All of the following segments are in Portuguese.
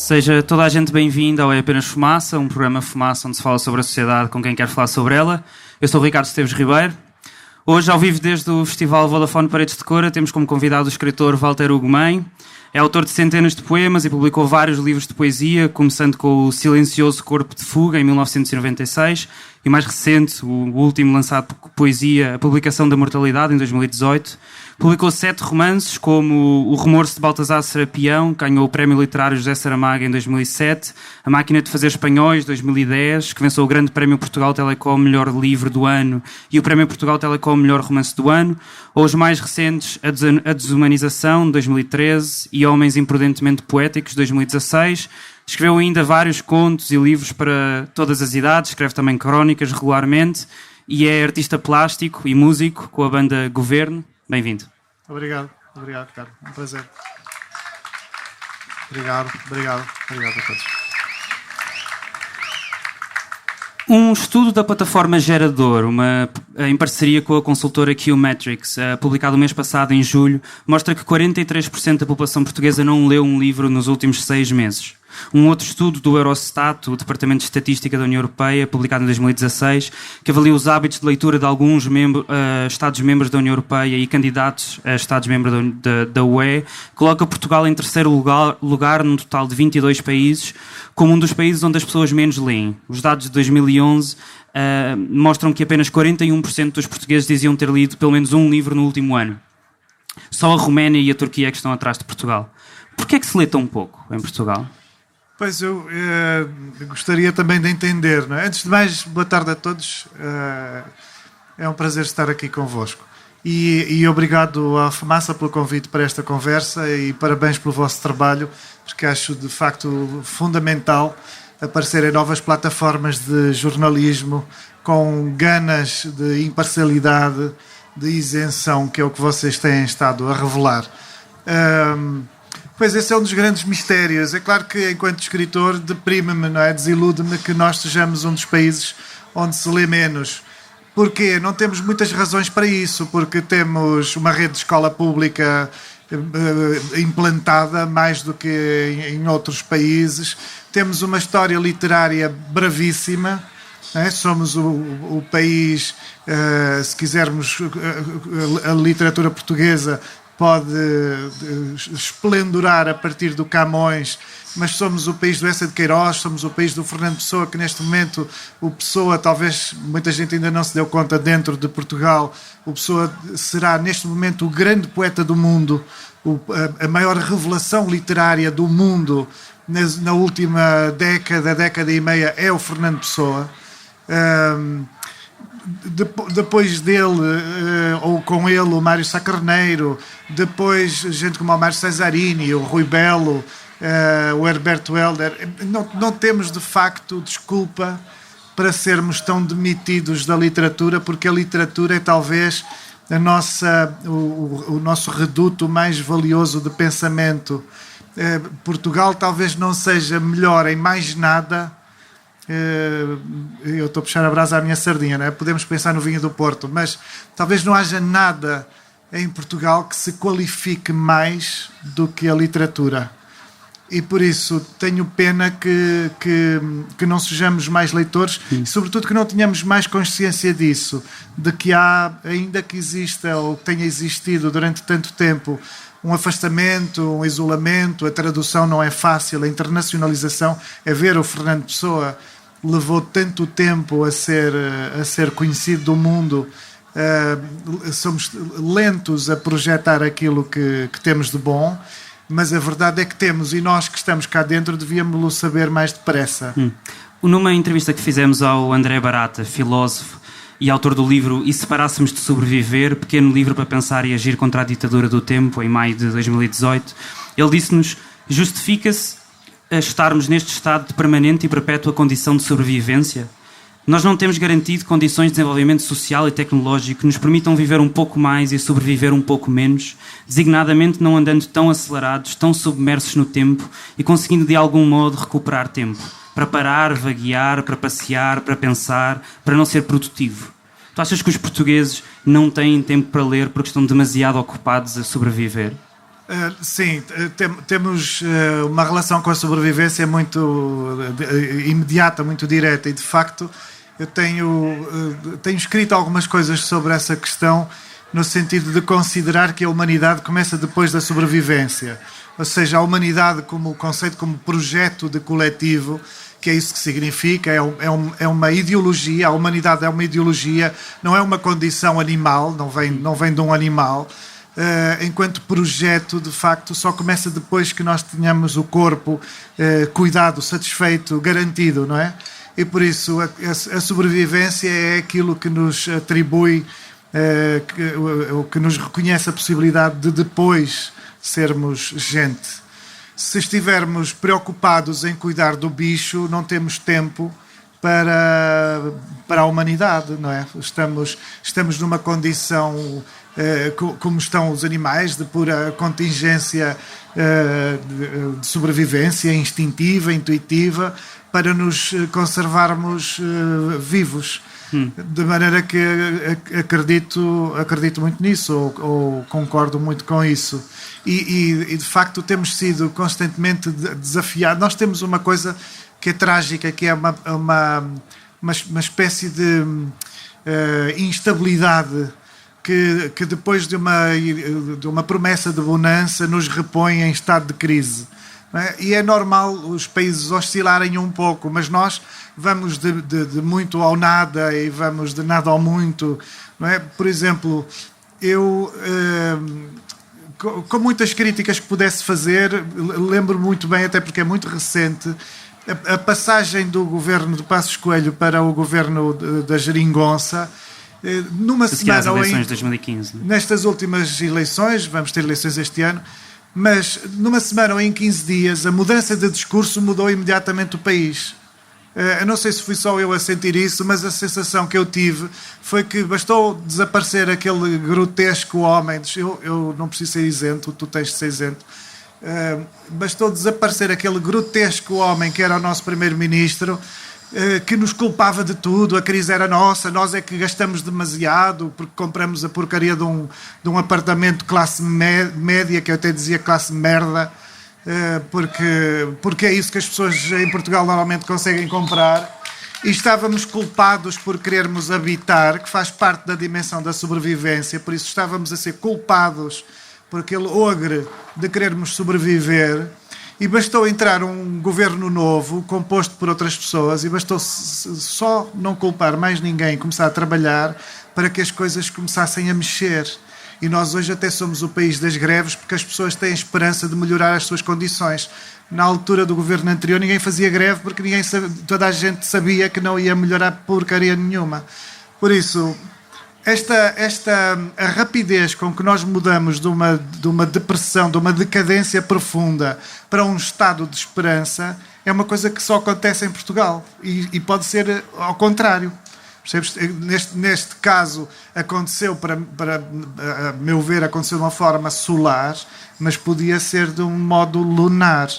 Seja toda a gente bem-vinda ao É Apenas Fumaça, um programa Fumaça onde se fala sobre a sociedade com quem quer falar sobre ela. Eu sou o Ricardo Esteves Ribeiro. Hoje, ao vivo desde o Festival Vodafone Paredes de Cora, temos como convidado o escritor Walter Hugo Mem. É autor de centenas de poemas e publicou vários livros de poesia, começando com o Silencioso Corpo de Fuga, em 1996, e mais recente, o último lançado por poesia, A Publicação da Mortalidade, em 2018. Publicou 7 romances, como O Remorso de Baltasar Serapião, que ganhou o Prémio Literário José Saramago em 2007, A Máquina de Fazer Espanhóis, 2010, que venceu o Grande Prémio Portugal Telecom Melhor Livro do Ano e o Prémio Portugal Telecom Melhor Romance do Ano, ou os mais recentes, A Desumanização, 2013, e Homens Imprudentemente Poéticos, 2016. Escreveu ainda vários contos e livros para todas as idades, escreve também crónicas regularmente e é artista plástico e músico com a banda Governo. Bem-vindo. Obrigado, Ricardo. Um prazer. Obrigado a todos. Um estudo da plataforma Gerador, em parceria com a consultora Q-Metrics, publicado o mês passado, em julho, mostra que 43% da população portuguesa não leu um livro nos últimos 6 meses. Um outro estudo do Eurostat, o Departamento de Estatística da União Europeia, publicado em 2016, que avalia os hábitos de leitura de alguns Estados-membros da União Europeia e candidatos a Estados-membros da UE, coloca Portugal em terceiro lugar num total de 22 países, como um dos países onde as pessoas menos leem. Os dados de 2011 mostram que apenas 41% dos portugueses diziam ter lido pelo menos um livro no último ano. Só a Roménia e a Turquia é que estão atrás de Portugal. Porquê é que se lê tão pouco em Portugal? Pois eu gostaria também de entender, não é? Antes de mais, boa tarde a todos. É um prazer estar aqui convosco. E obrigado à Fumaça pelo convite para esta conversa e parabéns pelo vosso trabalho, porque acho de facto fundamental aparecerem novas plataformas de jornalismo com ganas de imparcialidade, de isenção, que é o que vocês têm estado a revelar. Pois esse é um dos grandes mistérios. É claro que, enquanto escritor, deprime-me, não é? Desilude-me que nós sejamos um dos países onde se lê menos. Porquê? Não temos muitas razões para isso, porque temos uma rede de escola pública implantada mais do que em outros países. Temos uma história literária bravíssima. É? Somos o país, se quisermos, a literatura portuguesa pode esplendorar a partir do Camões, mas somos o país do Eça de Queiroz, somos o país do Fernando Pessoa, que neste momento o Pessoa, talvez muita gente ainda não se deu conta dentro de Portugal, o Pessoa será neste momento o grande poeta do mundo, a maior revelação literária do mundo na última década e meia é o Fernando Pessoa. Depois dele, ou com ele, o Mário Sá Carneiro, depois gente como o Mário Cesarini, o Rui Belo, o Herberto Helder. Não temos de facto desculpa para sermos tão demitidos da literatura, porque a literatura é talvez o nosso reduto mais valioso de pensamento. Portugal talvez não seja melhor em mais nada. Eu estou a puxar a brasa à minha sardinha, não é? Podemos pensar no vinho do Porto, mas talvez não haja nada em Portugal que se qualifique mais do que a literatura. E por isso tenho pena que não sejamos mais leitores e sobretudo que não tenhamos mais consciência disso, de que ainda que exista ou tenha existido durante tanto tempo um afastamento, um isolamento, a tradução não é fácil, a internacionalização, é ver o Fernando Pessoa levou tanto tempo a ser conhecido do mundo. Somos lentos a projetar aquilo que temos de bom, mas a verdade é que temos, e nós que estamos cá dentro devíamos saber mais depressa. Numa entrevista que fizemos ao André Barata, filósofo e autor do livro E se parássemos de sobreviver, pequeno livro para pensar e agir contra a ditadura do tempo, em maio de 2018, ele disse-nos: justifica-se a estarmos neste estado de permanente e perpétua condição de sobrevivência? Nós não temos garantido condições de desenvolvimento social e tecnológico que nos permitam viver um pouco mais e sobreviver um pouco menos, designadamente não andando tão acelerados, tão submersos no tempo e conseguindo de algum modo recuperar tempo, para parar, vaguear, para passear, para pensar, para não ser produtivo. Tu achas que os portugueses não têm tempo para ler porque estão demasiado ocupados a sobreviver? Sim, temos uma relação com a sobrevivência muito imediata, muito direta, e de facto eu tenho escrito algumas coisas sobre essa questão, no sentido de considerar que a humanidade começa depois da sobrevivência, ou seja, a humanidade como conceito, como projeto de coletivo, que é isso que significa, é uma ideologia, a humanidade é uma ideologia, não é uma condição animal, não vem de um animal. Enquanto projeto, de facto, só começa depois que nós tenhamos o corpo cuidado, satisfeito, garantido, não é? E por isso a sobrevivência é aquilo que nos atribui, que nos reconhece a possibilidade de depois sermos gente. Se estivermos preocupados em cuidar do bicho, não temos tempo para a humanidade, não é? Estamos numa condição, como estão os animais, de pura contingência de sobrevivência instintiva, intuitiva, para nos conservarmos vivos. De maneira que acredito muito nisso, ou concordo muito com isso. E de facto temos sido constantemente desafiados. Nós temos uma coisa que é trágica, que é uma espécie de instabilidade que depois de uma promessa de bonança nos repõe em estado de crise. Não é? E é normal os países oscilarem um pouco, mas nós vamos de muito ao nada e vamos de nada ao muito. Não é? Por exemplo, eu, com muitas críticas que pudesse fazer, lembro muito bem, até porque é muito recente, a passagem do governo de Passos Coelho para o governo da Geringonça, numa semana... As eleições de 2015. Nestas últimas eleições, vamos ter eleições este ano, mas numa semana ou em 15 dias, a mudança de discurso mudou imediatamente o país. Eu não sei se fui só eu a sentir isso, mas a sensação que eu tive foi que bastou desaparecer aquele grotesco homem. Eu não preciso ser isento, tu tens de ser isento. Bastou desaparecer aquele grotesco homem que era o nosso primeiro-ministro, que nos culpava de tudo. A crise era nossa, nós é que gastamos demasiado porque compramos a porcaria de um apartamento classe média, que eu até dizia classe merda, porque é isso que as pessoas em Portugal normalmente conseguem comprar, e estávamos culpados por querermos habitar, que faz parte da dimensão da sobrevivência. Por isso estávamos a ser culpados por aquele ogre de querermos sobreviver. E bastou entrar um governo novo, composto por outras pessoas, e bastou só não culpar mais ninguém, começar a trabalhar para que as coisas começassem a mexer. E nós hoje até somos o país das greves, porque as pessoas têm esperança de melhorar as suas condições. Na altura do governo anterior ninguém fazia greve, porque toda a gente sabia que não ia melhorar porcaria nenhuma. Por isso... A rapidez com que nós mudamos de uma depressão, de uma decadência profunda para um estado de esperança é uma coisa que só acontece em Portugal, e pode ser ao contrário. Percebes? Neste caso aconteceu, a meu ver, aconteceu de uma forma solar, mas podia ser de um modo lunar.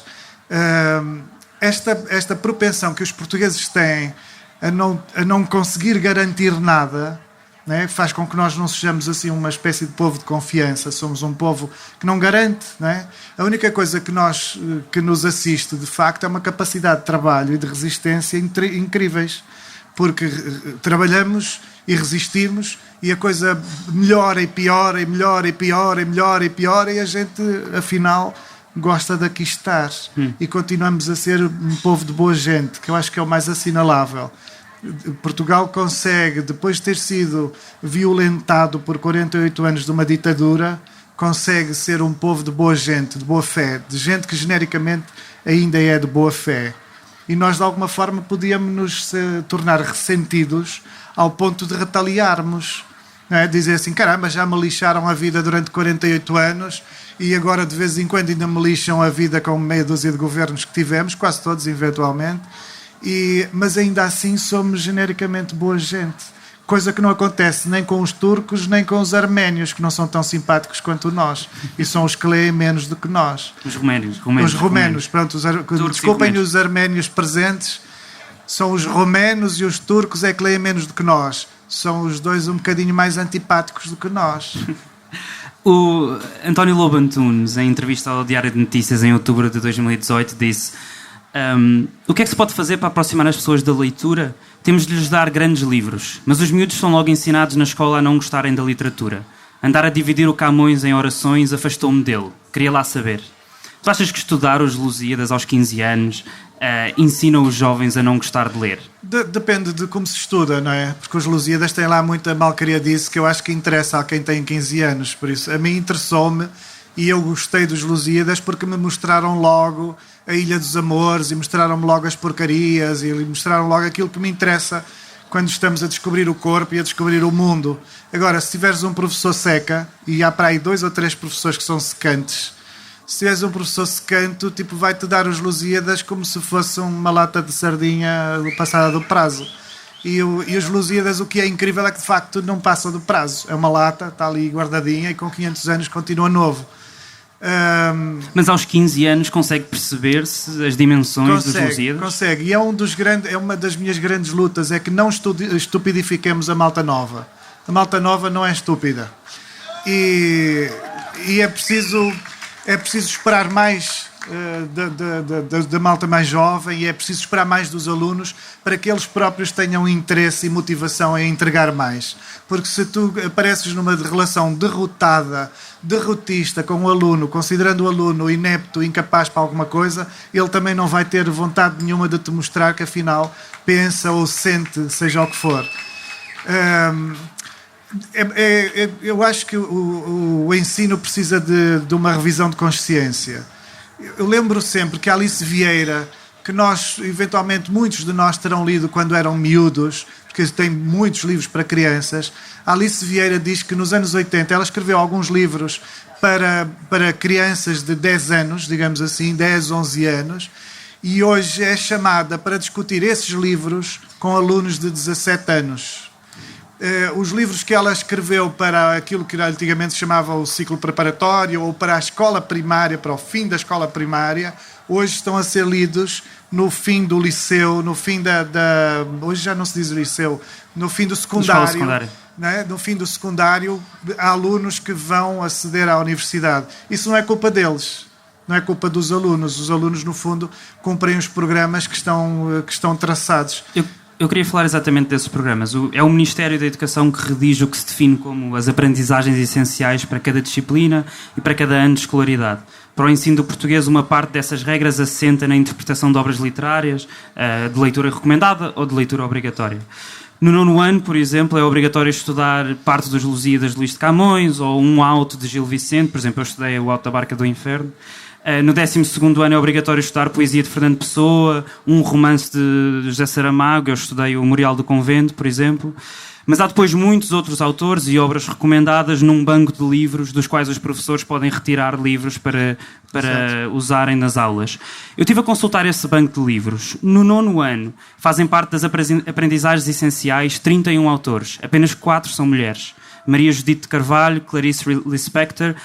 Esta propensão que os portugueses têm a não conseguir garantir nada, né, faz com que nós não sejamos assim uma espécie de povo de confiança. Somos um povo que não garante, né? A única coisa que nos assiste de facto é uma capacidade de trabalho e de resistência incríveis, porque trabalhamos e resistimos e a coisa melhora e piora e melhora e piora e melhora e piora, e a gente afinal gosta de aqui estar e continuamos a ser um povo de boa gente, que eu acho que é o mais assinalável. Portugal consegue, depois de ter sido violentado por 48 anos de uma ditadura, consegue ser um povo de boa gente, de boa fé, de gente que genericamente ainda é de boa fé. E nós de alguma forma podíamos nos tornar ressentidos ao ponto de retaliarmos, não é? Dizer assim, caramba, já me lixaram a vida durante 48 anos e agora de vez em quando ainda me lixam a vida com meia dúzia de governos que tivemos, quase todos eventualmente. Mas ainda assim somos genericamente boa gente, coisa que não acontece nem com os turcos nem com os arménios, que não são tão simpáticos quanto nós e são os que leem menos do que nós. Os romenos. Pronto, desculpem os arménios presentes, são os romenos, e os turcos é que leem menos do que nós. São os dois um bocadinho mais antipáticos do que nós. O António Lobo Antunes, em entrevista ao Diário de Notícias em outubro de 2018, disse: o que é que se pode fazer para aproximar as pessoas da leitura? Temos de lhes dar grandes livros, mas os miúdos são logo ensinados na escola a não gostarem da literatura. Andar a dividir o Camões em orações afastou-me dele. Queria lá saber. Tu achas que estudar os Lusíadas aos 15 anos ensina os jovens a não gostar de ler? Depende de como se estuda, não é? Porque os Lusíadas têm lá muita malcriadice que eu acho que interessa a quem tem 15 anos. Por isso, a mim interessou-me e eu gostei dos Lusíadas porque me mostraram logo a Ilha dos Amores e mostraram-me logo as porcarias e mostraram logo aquilo que me interessa quando estamos a descobrir o corpo e a descobrir o mundo. Agora, se tiveres um professor seca, e há para aí 2 ou 3 professores que são secantes, se tiveres um professor secante, tipo, vai-te dar os Lusíadas como se fosse uma lata de sardinha passada do prazo. E os Lusíadas, o que é incrível é que de facto não passa do prazo. É uma lata, está ali guardadinha e com 500 anos continua novo. Mas aos 15 anos consegue perceber-se as dimensões dos Lusíadas? Consegue, e é uma das minhas grandes lutas, é que não estupidifiquemos a malta nova. A malta nova não é estúpida. E é preciso esperar mais da malta mais jovem, e é preciso esperar mais dos alunos para que eles próprios tenham interesse e motivação em entregar mais. Porque se tu apareces numa relação derrotista com o aluno, considerando o aluno inepto, incapaz para alguma coisa, ele também não vai ter vontade nenhuma de te mostrar que afinal pensa ou sente, seja o que for. Eu acho que o ensino precisa de uma revisão de consciência. Eu lembro sempre que a Alice Vieira, que eventualmente muitos de nós terão lido quando eram miúdos, porque tem muitos livros para crianças, a Alice Vieira diz que nos anos 80 ela escreveu alguns livros para crianças de 10 anos, digamos assim, 10, 11 anos, e hoje é chamada para discutir esses livros com alunos de 17 anos. Os livros que ela escreveu para aquilo que antigamente se chamava o ciclo preparatório ou para a escola primária, para o fim da escola primária, hoje estão a ser lidos no fim do liceu, no fim hoje já não se diz liceu, no fim do secundário. Né? No fim do secundário, há alunos que vão aceder à universidade. Isso não é culpa deles. Não é culpa dos alunos. Os alunos, no fundo, cumprem os programas que estão traçados. Eu queria falar exatamente desses programas. É o Ministério da Educação que redige o que se define como as aprendizagens essenciais para cada disciplina e para cada ano de escolaridade. Para o ensino do português, uma parte dessas regras assenta na interpretação de obras literárias, de leitura recomendada ou de leitura obrigatória. No 9º ano, por exemplo, é obrigatório estudar parte dos Lusíadas de Luís de Camões ou um auto de Gil Vicente. Por exemplo, eu estudei o Auto da Barca do Inferno. No 12º ano é obrigatório estudar poesia de Fernando Pessoa, um romance de José Saramago. Eu estudei o Memorial do Convento, por exemplo. Mas há depois muitos outros autores e obras recomendadas num banco de livros dos quais os professores podem retirar livros para usarem nas aulas. Eu estive a consultar esse banco de livros. No 9º ano fazem parte das aprendizagens essenciais 31 autores. Apenas 4 são mulheres. Maria Judite de Carvalho, Clarice Lispector,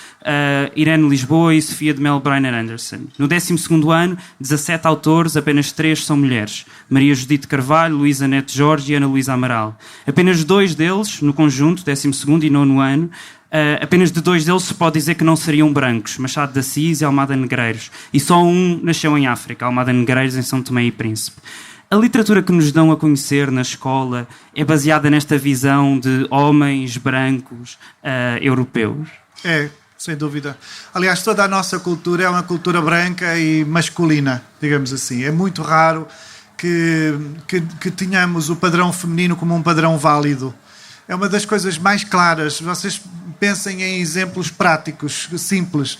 Irene Lisboa e Sofia de Mel Briner Anderson. No 12º ano, 17 autores, apenas 3 são mulheres. Maria Judite de Carvalho, Luísa Neto Jorge e Ana Luísa Amaral. Apenas 2 deles, no conjunto, 12º e 9º ano, apenas de 2 deles se pode dizer que não seriam brancos, Machado de Assis e Almada Negreiros. E só um nasceu em África, Almada Negreiros, em São Tomé e Príncipe. A literatura que nos dão a conhecer na escola é baseada nesta visão de homens brancos europeus? É, sem dúvida. Aliás, toda a nossa cultura é uma cultura branca e masculina, digamos assim. É muito raro que tenhamos o padrão feminino como um padrão válido. É uma das coisas mais claras. Vocês pensem em exemplos práticos, simples.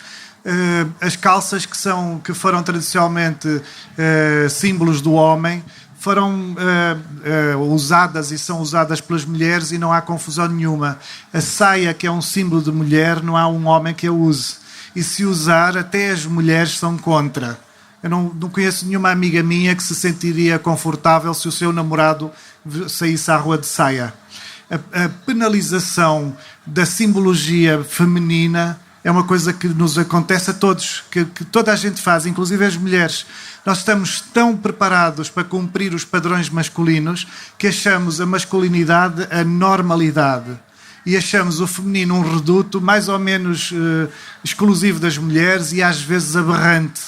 As calças que foram tradicionalmente símbolos do homem foram usadas e são usadas pelas mulheres e não há confusão nenhuma. A saia, que é um símbolo de mulher, não há um homem que a use. E se usar, até as mulheres são contra. Eu não conheço nenhuma amiga minha que se sentiria confortável se o seu namorado saísse à rua de saia. A penalização da simbologia feminina é uma coisa que nos acontece a todos, que toda a gente faz, inclusive as mulheres. Nós estamos tão preparados para cumprir os padrões masculinos que achamos a masculinidade a normalidade. e achamos o feminino um reduto mais ou menos exclusivo das mulheres e às vezes aberrante,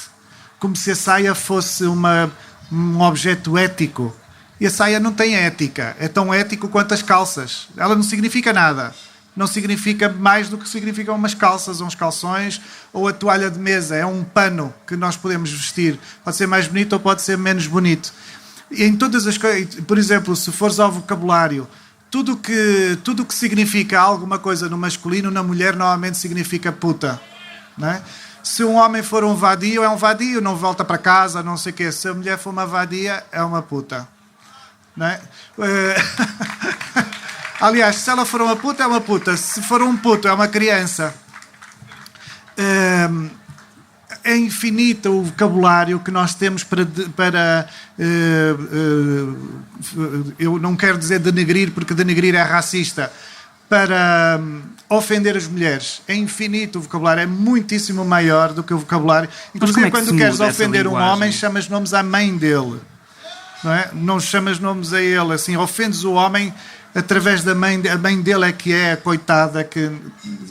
como se a saia fosse um objeto ético. E a saia não tem ética, é tão ético quanto as calças. Ela não significa nada. Não significa mais do que significam umas calças, uns calções, ou a toalha de mesa. É um pano que nós podemos vestir. Pode ser mais bonito ou pode ser menos bonito. E em todas as coisas, por exemplo, se fores ao vocabulário, tudo que significa alguma coisa no masculino, na mulher normalmente significa puta. Não é? Se um homem for um vadio, é um vadio, não volta para casa, não sei o quê. Se a mulher for uma vadia, é uma puta. Não é? Aliás, se ela for uma puta, é uma puta. Se for um puto, é uma criança. É infinito o vocabulário que nós temos para eu não quero dizer denegrir, porque denegrir é racista, para ofender as mulheres. É infinito o vocabulário, é muitíssimo maior do que o vocabulário. Inclusive, quando queres ofender um homem, chamas nomes à mãe dele. Não é? Não chamas nomes a ele, assim, ofendes o homem através da mãe. A mãe dele é que é a coitada, que,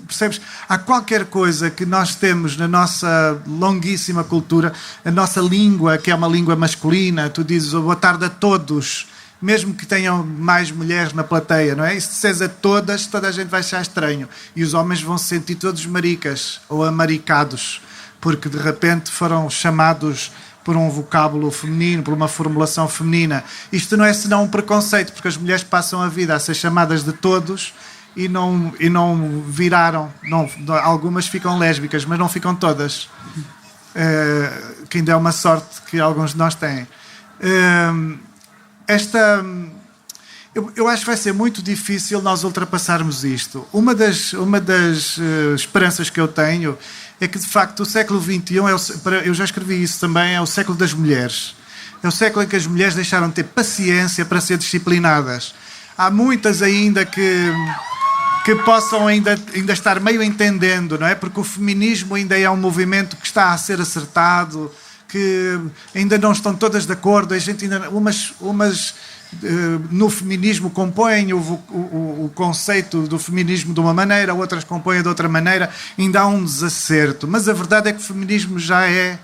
percebes? Há qualquer coisa que nós temos na nossa longuíssima cultura, a nossa língua, que é uma língua masculina, tu dizes boa tarde a todos, mesmo que tenham mais mulheres na plateia, não é? E se disseres a todas, toda a gente vai achar estranho. E os homens vão se sentir todos maricas ou amaricados, porque de repente foram chamados por um vocábulo feminino, por uma formulação feminina. Isto não é senão um preconceito, porque as mulheres passam a vida a ser chamadas de todos e não viraram. Algumas ficam lésbicas, mas não ficam todas. Que ainda é uma sorte que alguns de nós têm. Eu acho que vai ser muito difícil nós ultrapassarmos isto. Uma das esperanças que eu tenho é que, de facto, o século XXI, eu já escrevi isso também, é o século das mulheres. É o século em que as mulheres deixaram de ter paciência para ser disciplinadas. Há muitas ainda que possam ainda estar meio entendendo, não é? Porque o feminismo ainda é um movimento que está a ser acertado, que ainda não estão todas de acordo. A gente ainda, umas no feminismo compõem o conceito do feminismo de uma maneira, outras compõem de outra maneira, ainda há um desacerto, mas a verdade é que o feminismo já é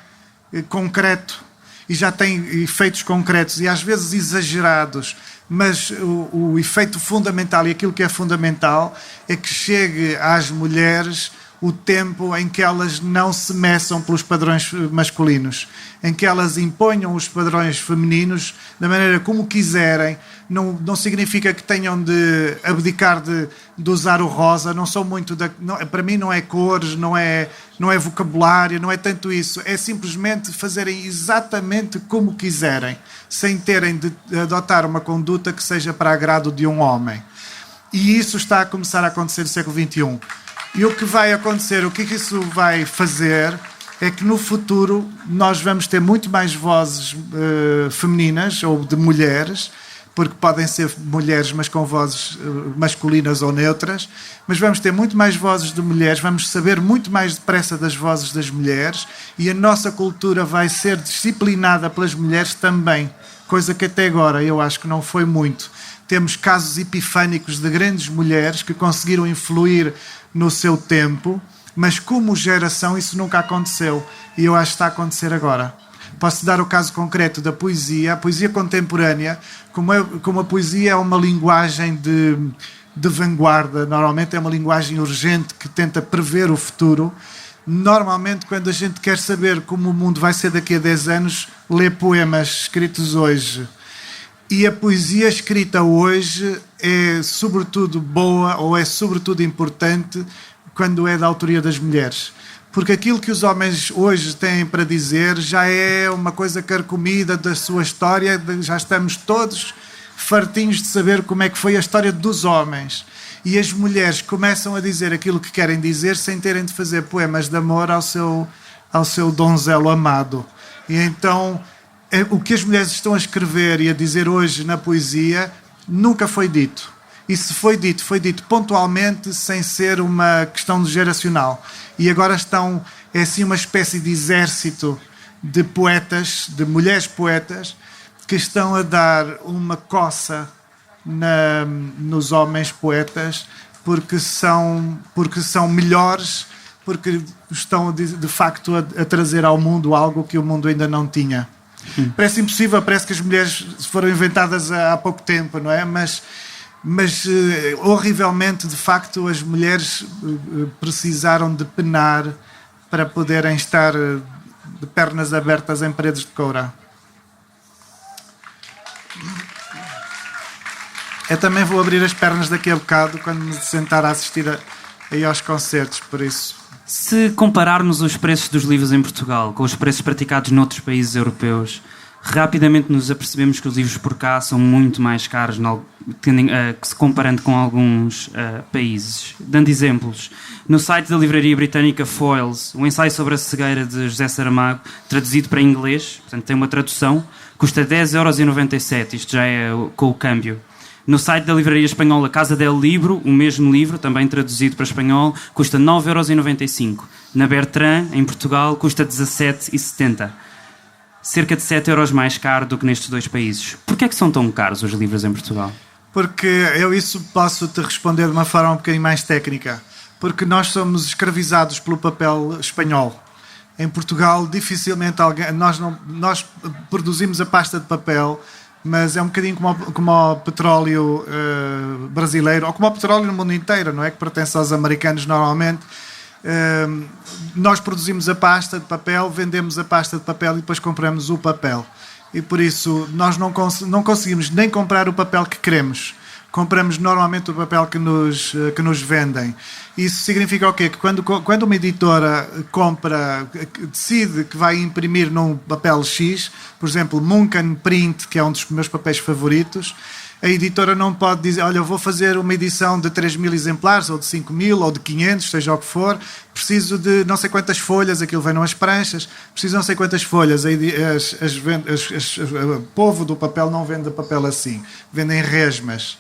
concreto e já tem efeitos concretos e às vezes exagerados, mas o efeito fundamental e aquilo que é fundamental é que chegue às mulheres o tempo em que elas não se meçam pelos padrões masculinos, em que elas imponham os padrões femininos da maneira como quiserem. Não significa que tenham de abdicar de usar o rosa. Não sou muito para mim não é cores, não é vocabulário, não é tanto isso. É simplesmente fazerem exatamente como quiserem, sem terem de adotar uma conduta que seja para agrado de um homem. E isso está a começar a acontecer no século XXI. E o que vai acontecer, o que isso vai fazer, é que no futuro nós vamos ter muito mais vozes femininas ou de mulheres, porque podem ser mulheres, mas com vozes masculinas ou neutras, mas vamos ter muito mais vozes de mulheres, vamos saber muito mais depressa das vozes das mulheres e a nossa cultura vai ser disciplinada pelas mulheres também, coisa que até agora eu acho que não foi muito. Temos casos epifânicos de grandes mulheres que conseguiram influir no seu tempo, mas como geração isso nunca aconteceu e eu acho que está a acontecer agora. Posso dar o caso concreto da poesia. A poesia contemporânea, como a poesia é uma linguagem de vanguarda, normalmente é uma linguagem urgente que tenta prever o futuro. Normalmente, quando a gente quer saber como o mundo vai ser daqui a 10 anos, lê poemas escritos hoje. E a poesia escrita hoje é sobretudo boa ou é sobretudo importante quando é da autoria das mulheres. Porque aquilo que os homens hoje têm para dizer já é uma coisa carcomida da sua história, já estamos todos fartinhos de saber como é que foi a história dos homens. E as mulheres começam a dizer aquilo que querem dizer sem terem de fazer poemas de amor ao seu donzelo amado. E então o que as mulheres estão a escrever e a dizer hoje na poesia nunca foi dito. E se foi dito pontualmente, sem ser uma questão geracional. E agora é assim uma espécie de exército de poetas, de mulheres poetas, que estão a dar uma coça nos homens poetas porque são melhores, porque estão de facto a trazer ao mundo algo que o mundo ainda não tinha. Parece impossível, parece que as mulheres foram inventadas há pouco tempo, não é? Mas horrivelmente, de facto, as mulheres precisaram de penar para poderem estar de pernas abertas em paredes de coura. Eu também vou abrir as pernas daqui a bocado quando me sentar a assistir aí aos concertos, por isso. Se compararmos os preços dos livros em Portugal com os preços praticados noutros países europeus, rapidamente nos apercebemos que os livros por cá são muito mais caros, se comparando com alguns países. Dando exemplos, no site da livraria britânica Foyles, o ensaio sobre a cegueira de José Saramago, traduzido para inglês, portanto tem uma tradução, custa 10,97€, isto já é com o câmbio. No site da livraria espanhola Casa del Libro, o mesmo livro, também traduzido para espanhol, custa 9,95€. Na Bertrand, em Portugal, custa 17,70€. Cerca de 7€ mais caro do que nestes dois países. Porquê é que são tão caros os livros em Portugal? Porque eu isso posso-te responder de uma forma um bocadinho mais técnica. Porque nós somos escravizados pelo papel espanhol. Em Portugal, dificilmente alguém... Nós produzimos a pasta de papel, mas é um bocadinho como o petróleo brasileiro, ou como o petróleo no mundo inteiro, não é? Que pertence aos americanos normalmente. Nós produzimos a pasta de papel, vendemos a pasta de papel e depois compramos o papel. E por isso nós não conseguimos nem comprar o papel que queremos. Compramos normalmente o papel que nos vendem. Isso significa o quê? Que quando uma editora decide que vai imprimir num papel X, por exemplo, Munken Print, que é um dos meus papéis favoritos, a editora não pode dizer, olha, eu vou fazer uma edição de 3.000 exemplares, ou de 5.000, ou de 500, seja o que for, preciso de não sei quantas folhas, aquilo vem numas pranchas, preciso de não sei quantas folhas. O povo do papel não vende papel assim, vendem resmas.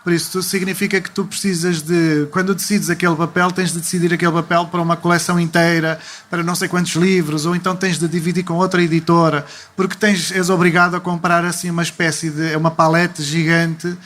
Por isso, significa que tu precisas de... Quando decides aquele papel, tens de decidir aquele papel para uma coleção inteira, para não sei quantos livros, ou então tens de dividir com outra editora, porque és obrigado a comprar assim uma espécie de... uma palete gigante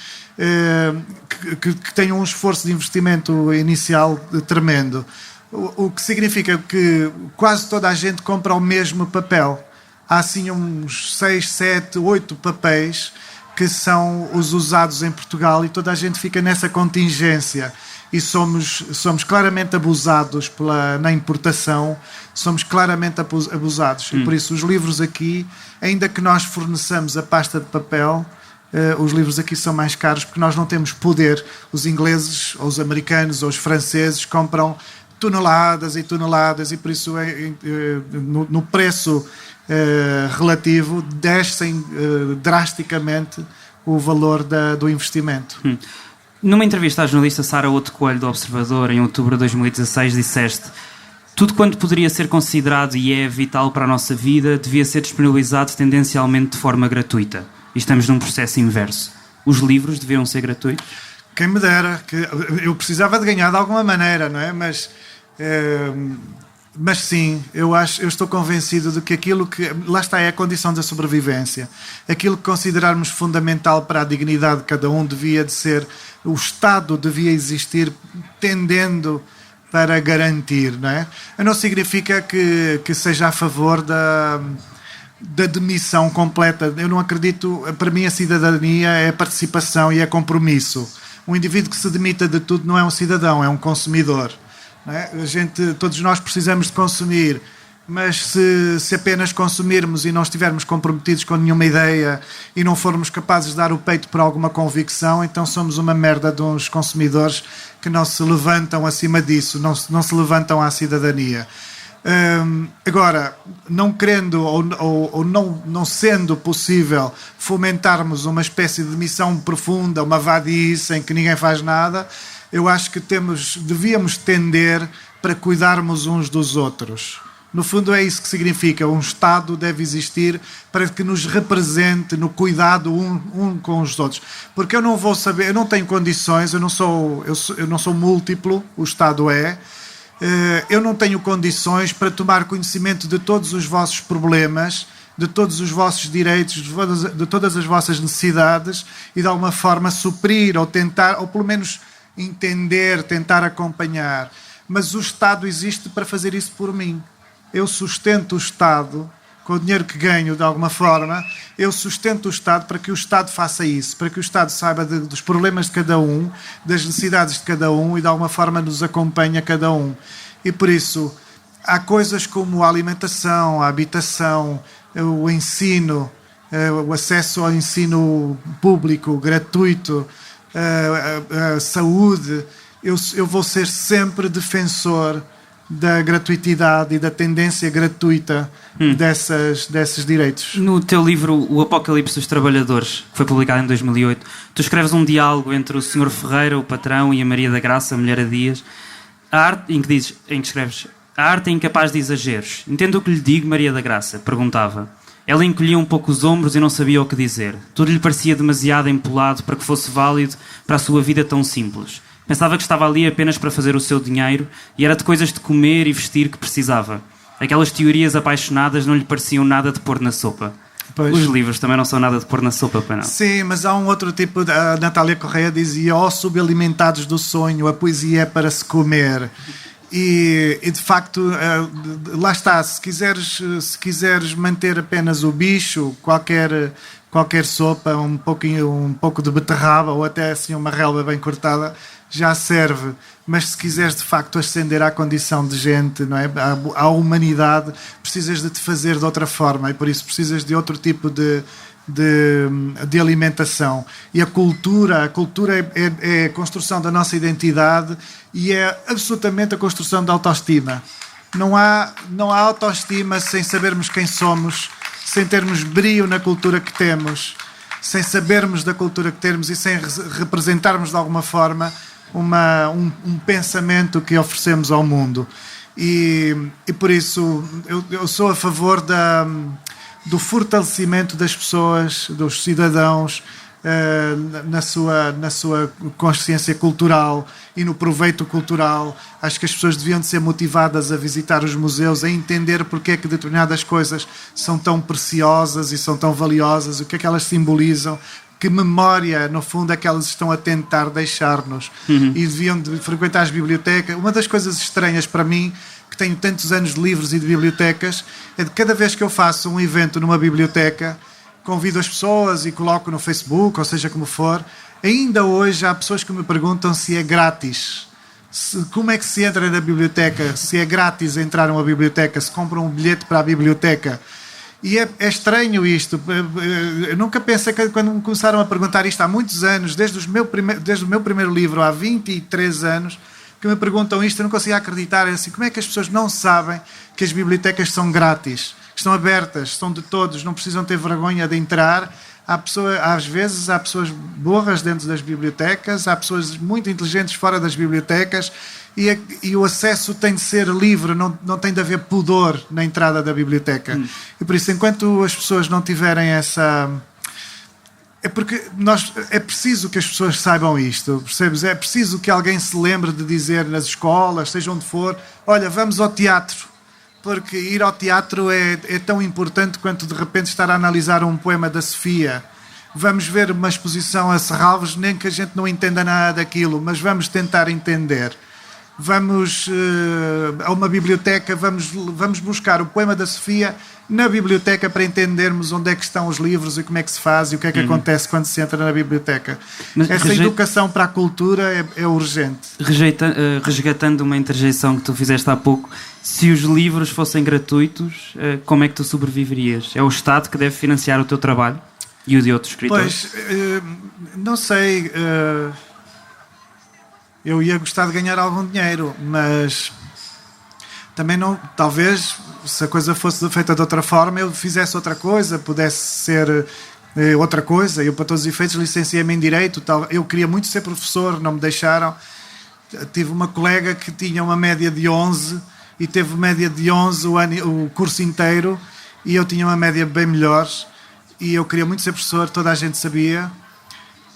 que tem um esforço de investimento inicial tremendo. O que significa que quase toda a gente compra o mesmo papel. Há assim uns 6, 7, 8 papéis que são os usados em Portugal e toda a gente fica nessa contingência e somos claramente abusados na importação, somos claramente abusados. E por isso os livros aqui, ainda que nós forneçamos a pasta de papel, os livros aqui são mais caros porque nós não temos poder. Os ingleses, ou os americanos, ou os franceses compram toneladas e toneladas e por isso no preço relativo descem drasticamente o valor do investimento. Numa entrevista à jornalista Sara Outro Coelho do Observador em outubro de 2016 disseste: tudo quanto poderia ser considerado e é vital para a nossa vida devia ser disponibilizado tendencialmente de forma gratuita. E estamos num processo inverso. Os livros deviam ser gratuitos? Quem me dera, que eu precisava de ganhar de alguma maneira, não é? Mas sim, eu estou convencido de que aquilo que... Lá está, é a condição da sobrevivência. Aquilo que considerarmos fundamental para a dignidade de cada um devia de ser... O Estado devia existir tendendo para garantir, não é? Não significa que seja a favor da demissão completa. Eu não acredito... Para mim a cidadania é participação e é compromisso. Um indivíduo que se demita de tudo não é um cidadão, é um consumidor. Todos nós precisamos de consumir, mas se apenas consumirmos e não estivermos comprometidos com nenhuma ideia e não formos capazes de dar o peito por alguma convicção, então somos uma merda de uns consumidores que não se levantam acima disso, não se levantam à cidadania. Agora, não querendo ou não sendo possível fomentarmos uma espécie de missão profunda, uma vadice em que ninguém faz nada, eu acho que devíamos tender para cuidarmos uns dos outros. No fundo é isso que significa. Um Estado deve existir para que nos represente no cuidado um com os outros. Porque eu não vou saber, eu não tenho condições, eu não sou múltiplo, o Estado é. Eu não tenho condições para tomar conhecimento de todos os vossos problemas, de todos os vossos direitos, de todas as vossas necessidades e de alguma forma suprir ou tentar, ou pelo menos entender, tentar acompanhar. Mas o Estado existe para fazer isso por mim. Eu sustento o Estado com o dinheiro que ganho, de alguma forma, eu sustento o Estado para que o Estado faça isso, para que o Estado saiba dos problemas de cada um, das necessidades de cada um e, de alguma forma, nos acompanha cada um. E, por isso, há coisas como a alimentação, a habitação, o ensino, o acesso ao ensino público, gratuito, a saúde. Eu vou ser sempre defensor da gratuitidade e da tendência gratuita desses direitos. No teu livro O Apocalipse dos Trabalhadores, que foi publicado em 2008, tu escreves um diálogo entre o Sr. Ferreira, o patrão, e a Maria da Graça, a mulher a Dias, em que escreves: a arte é incapaz de exageros. Entendo o que lhe digo, Maria da Graça? Perguntava. Ela encolhia um pouco os ombros e não sabia o que dizer. Tudo lhe parecia demasiado empolado para que fosse válido para a sua vida tão simples. Pensava que estava ali apenas para fazer o seu dinheiro e era de coisas de comer e vestir que precisava. Aquelas teorias apaixonadas não lhe pareciam nada de pôr na sopa. Pois. Os livros também não são nada de pôr na sopa, para não. Sim, mas há um outro tipo. A Natália Correia dizia: ó, subalimentados do sonho, a poesia é para se comer. E de facto, lá está, se quiseres manter apenas o bicho, qualquer sopa, um pouco de beterraba ou até assim uma relva bem cortada, já serve. Mas se quiseres de facto ascender à condição de gente, não é? À humanidade, precisas de te fazer de outra forma e por isso precisas de outro tipo de alimentação. E a cultura é a construção da nossa identidade e é absolutamente a construção da autoestima. Não há autoestima sem sabermos quem somos, sem termos brio na cultura que temos, sem sabermos da cultura que temos e sem representarmos de alguma forma um pensamento que oferecemos ao mundo. E por isso eu sou a favor do fortalecimento das pessoas, dos cidadãos, na sua consciência cultural e no proveito cultural. Acho que as pessoas deviam de ser motivadas a visitar os museus, a entender porque é que determinadas coisas são tão preciosas e são tão valiosas, o que é que elas simbolizam, que memória, no fundo, é que elas estão a tentar deixar-nos. E deviam de frequentar as bibliotecas. Uma das coisas estranhas para mim, que tenho tantos anos de livros e de bibliotecas, é de cada vez que eu faço um evento numa biblioteca, convido as pessoas e coloco no Facebook, ou seja como for, ainda hoje há pessoas que me perguntam se é grátis. Como é que se entra na biblioteca? Se é grátis entrar numa biblioteca? Se compram um bilhete para a biblioteca? E é estranho isto. Eu nunca pensei que quando me começaram a perguntar isto há muitos anos, desde o meu primeiro livro, há 23 anos, que me perguntam isto, eu não conseguia acreditar. É assim, como é que as pessoas não sabem que as bibliotecas são grátis? Estão abertas, são de todos, não precisam ter vergonha de entrar. Às vezes há pessoas burras dentro das bibliotecas, há pessoas muito inteligentes fora das bibliotecas e o acesso tem de ser livre, não tem de haver pudor na entrada da biblioteca. E por isso, enquanto as pessoas não tiverem essa... É preciso que as pessoas saibam isto, percebes? É preciso que alguém se lembre de dizer nas escolas, seja onde for, olha, vamos ao teatro. Porque ir ao teatro é tão importante quanto de repente estar a analisar um poema da Sofia. Vamos ver uma exposição a Serralves, nem que a gente não entenda nada daquilo, mas vamos tentar entender. Vamos a uma biblioteca, vamos buscar o poema da Sofia na biblioteca para entendermos onde é que estão os livros e como é que se faz e o que é que acontece quando se entra na biblioteca. Mas essa educação para a cultura é urgente. Resgatando uma interjeição que tu fizeste há pouco, se os livros fossem gratuitos, como é que tu sobreviverias? É o Estado que deve financiar o teu trabalho e o de outros escritores? Pois, não sei... Eu ia gostar de ganhar algum dinheiro, mas também não. Talvez, se a coisa fosse feita de outra forma, eu fizesse outra coisa, pudesse ser outra coisa. Eu, para todos os efeitos, licenciei-me em Direito. Eu queria muito ser professor, não me deixaram. Tive uma colega que tinha uma média de 11 e teve média de 11 o curso inteiro e eu tinha uma média bem melhor. E eu queria muito ser professor, toda a gente sabia.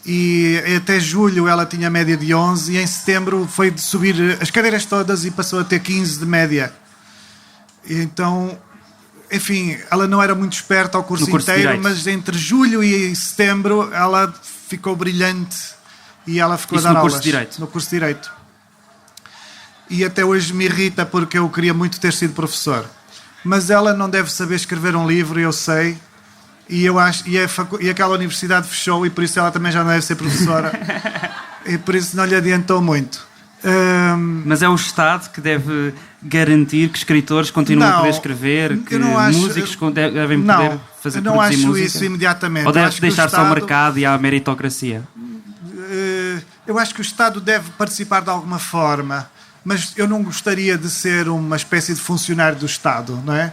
E até julho ela tinha média de 11 e em setembro foi de subir as cadeiras todas e passou a ter 15 de média. E então, enfim, ela não era muito esperta ao curso inteiro, mas entre julho e setembro ela ficou brilhante E ela ficou Isso a dar no aulas curso de Direito? no curso de Direito. E até hoje me irrita porque eu queria muito ter sido professor. Mas ela não deve saber escrever um livro, eu sei. E eu acho e aquela universidade fechou e por isso ela também já não deve ser professora. E por isso não lhe adiantou muito. Mas é o Estado que deve garantir que escritores continuem a poder escrever, que músicos devem poder fazer não produzir acho música? Isso imediatamente. Ou deve deixar só ao mercado e à meritocracia? Eu acho que o Estado deve participar de alguma forma, mas eu não gostaria de ser uma espécie de funcionário do Estado, não é?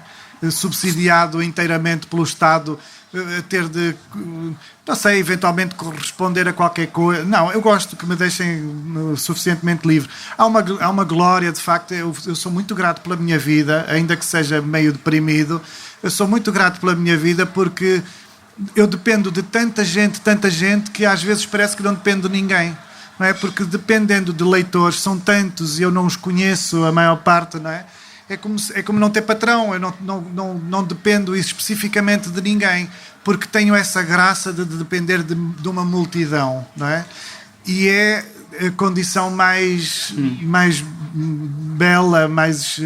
Subsidiado inteiramente pelo Estado, ter de, não sei, eventualmente corresponder a qualquer coisa. Não, eu gosto que me deixem suficientemente livre. Há uma glória, de facto. Eu sou muito grato pela minha vida, ainda que seja meio deprimido. Eu sou muito grato pela minha vida porque eu dependo de tanta gente, que às vezes parece que não dependo de ninguém. Não é? Porque dependendo de leitores, são tantos e eu não os conheço, a maior parte, não é? É como não ter patrão, eu não dependo especificamente de ninguém, porque tenho essa graça de depender de uma multidão, não é? E é a condição mais bela, mais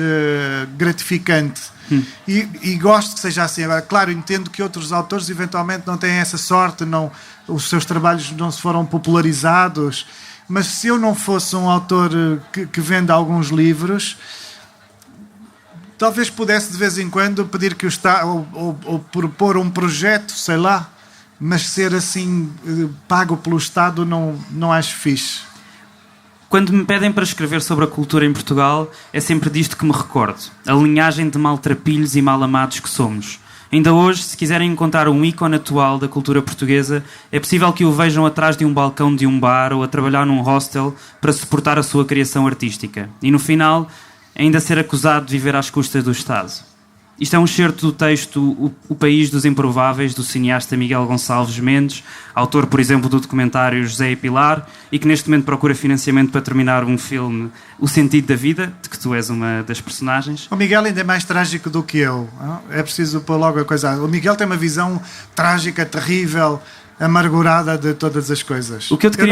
gratificante. E gosto que seja assim. Agora, claro, entendo que outros autores eventualmente não têm essa sorte, os seus trabalhos não se foram popularizados, mas se eu não fosse um autor que vende alguns livros, talvez pudesse de vez em quando pedir que o Estado, ou propor um projeto, sei lá, mas ser assim pago pelo Estado não acho fixe. Quando me pedem para escrever sobre a cultura em Portugal, é sempre disto que me recordo. A linhagem de maltrapilhos e mal-amados que somos. Ainda hoje, se quiserem encontrar um ícone atual da cultura portuguesa, é possível que o vejam atrás de um balcão de um bar ou a trabalhar num hostel para suportar a sua criação artística. E no final, ainda ser acusado de viver às custas do Estado. Isto é um excerto do texto O País dos Improváveis, do cineasta Miguel Gonçalves Mendes, autor, por exemplo, do documentário José e Pilar, e que neste momento procura financiamento para terminar um filme O Sentido da Vida, de que tu és uma das personagens. O Miguel ainda é mais trágico do que eu. É preciso pôr logo a coisa. O Miguel tem uma visão trágica, terrível, amargurada de todas as coisas.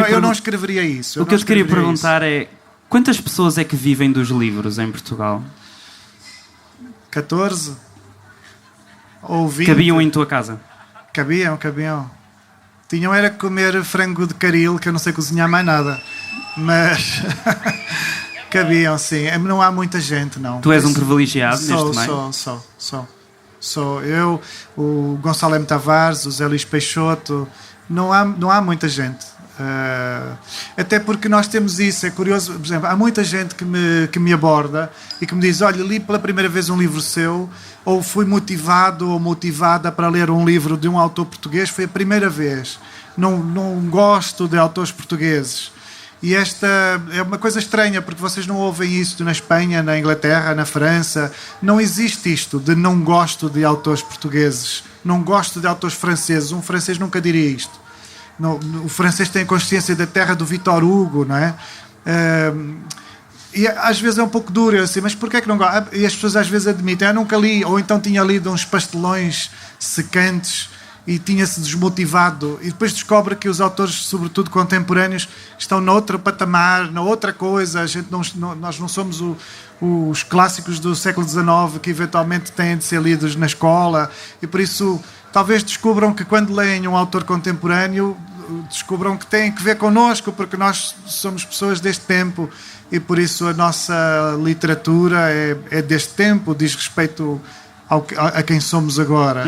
Eu não escreveria isso. O que eu te queria perguntar é: quantas pessoas é que vivem dos livros em Portugal? 14 ou 20. Cabiam em tua casa? Cabiam. Tinham era que comer frango de caril, que eu não sei cozinhar mais nada. Mas cabiam, sim. Não há muita gente, não. Tu és um privilegiado neste meio? Sou eu, o Gonçalo M. Tavares, o Zé Luís Peixoto. Não há muita gente. Até porque nós temos isso, é curioso, por exemplo, há muita gente que me aborda e que me diz: olha, li pela primeira vez um livro seu, ou fui motivado ou motivada para ler um livro de um autor português, foi a primeira vez, não gosto de autores portugueses. E esta é uma coisa estranha, porque vocês não ouvem isso na Espanha, na Inglaterra, na França. Não existe isto de não gosto de autores portugueses, não gosto de autores franceses. Um francês nunca diria isto. O francês tem consciência da terra do Victor Hugo, não é? E às vezes é um pouco duro, assim, mas porquê é que não gosto? E as pessoas às vezes admitem: eu nunca li, ou então tinha lido uns pastelões secantes e tinha-se desmotivado, e depois descobre que os autores, sobretudo contemporâneos, estão noutro patamar, na outra coisa. Nós não somos os clássicos do século XIX que eventualmente têm de ser lidos na escola, e por isso talvez descubram que quando leem um autor contemporâneo, descubram que tem que ver connosco, porque nós somos pessoas deste tempo e por isso a nossa literatura é deste tempo, diz respeito a quem somos agora.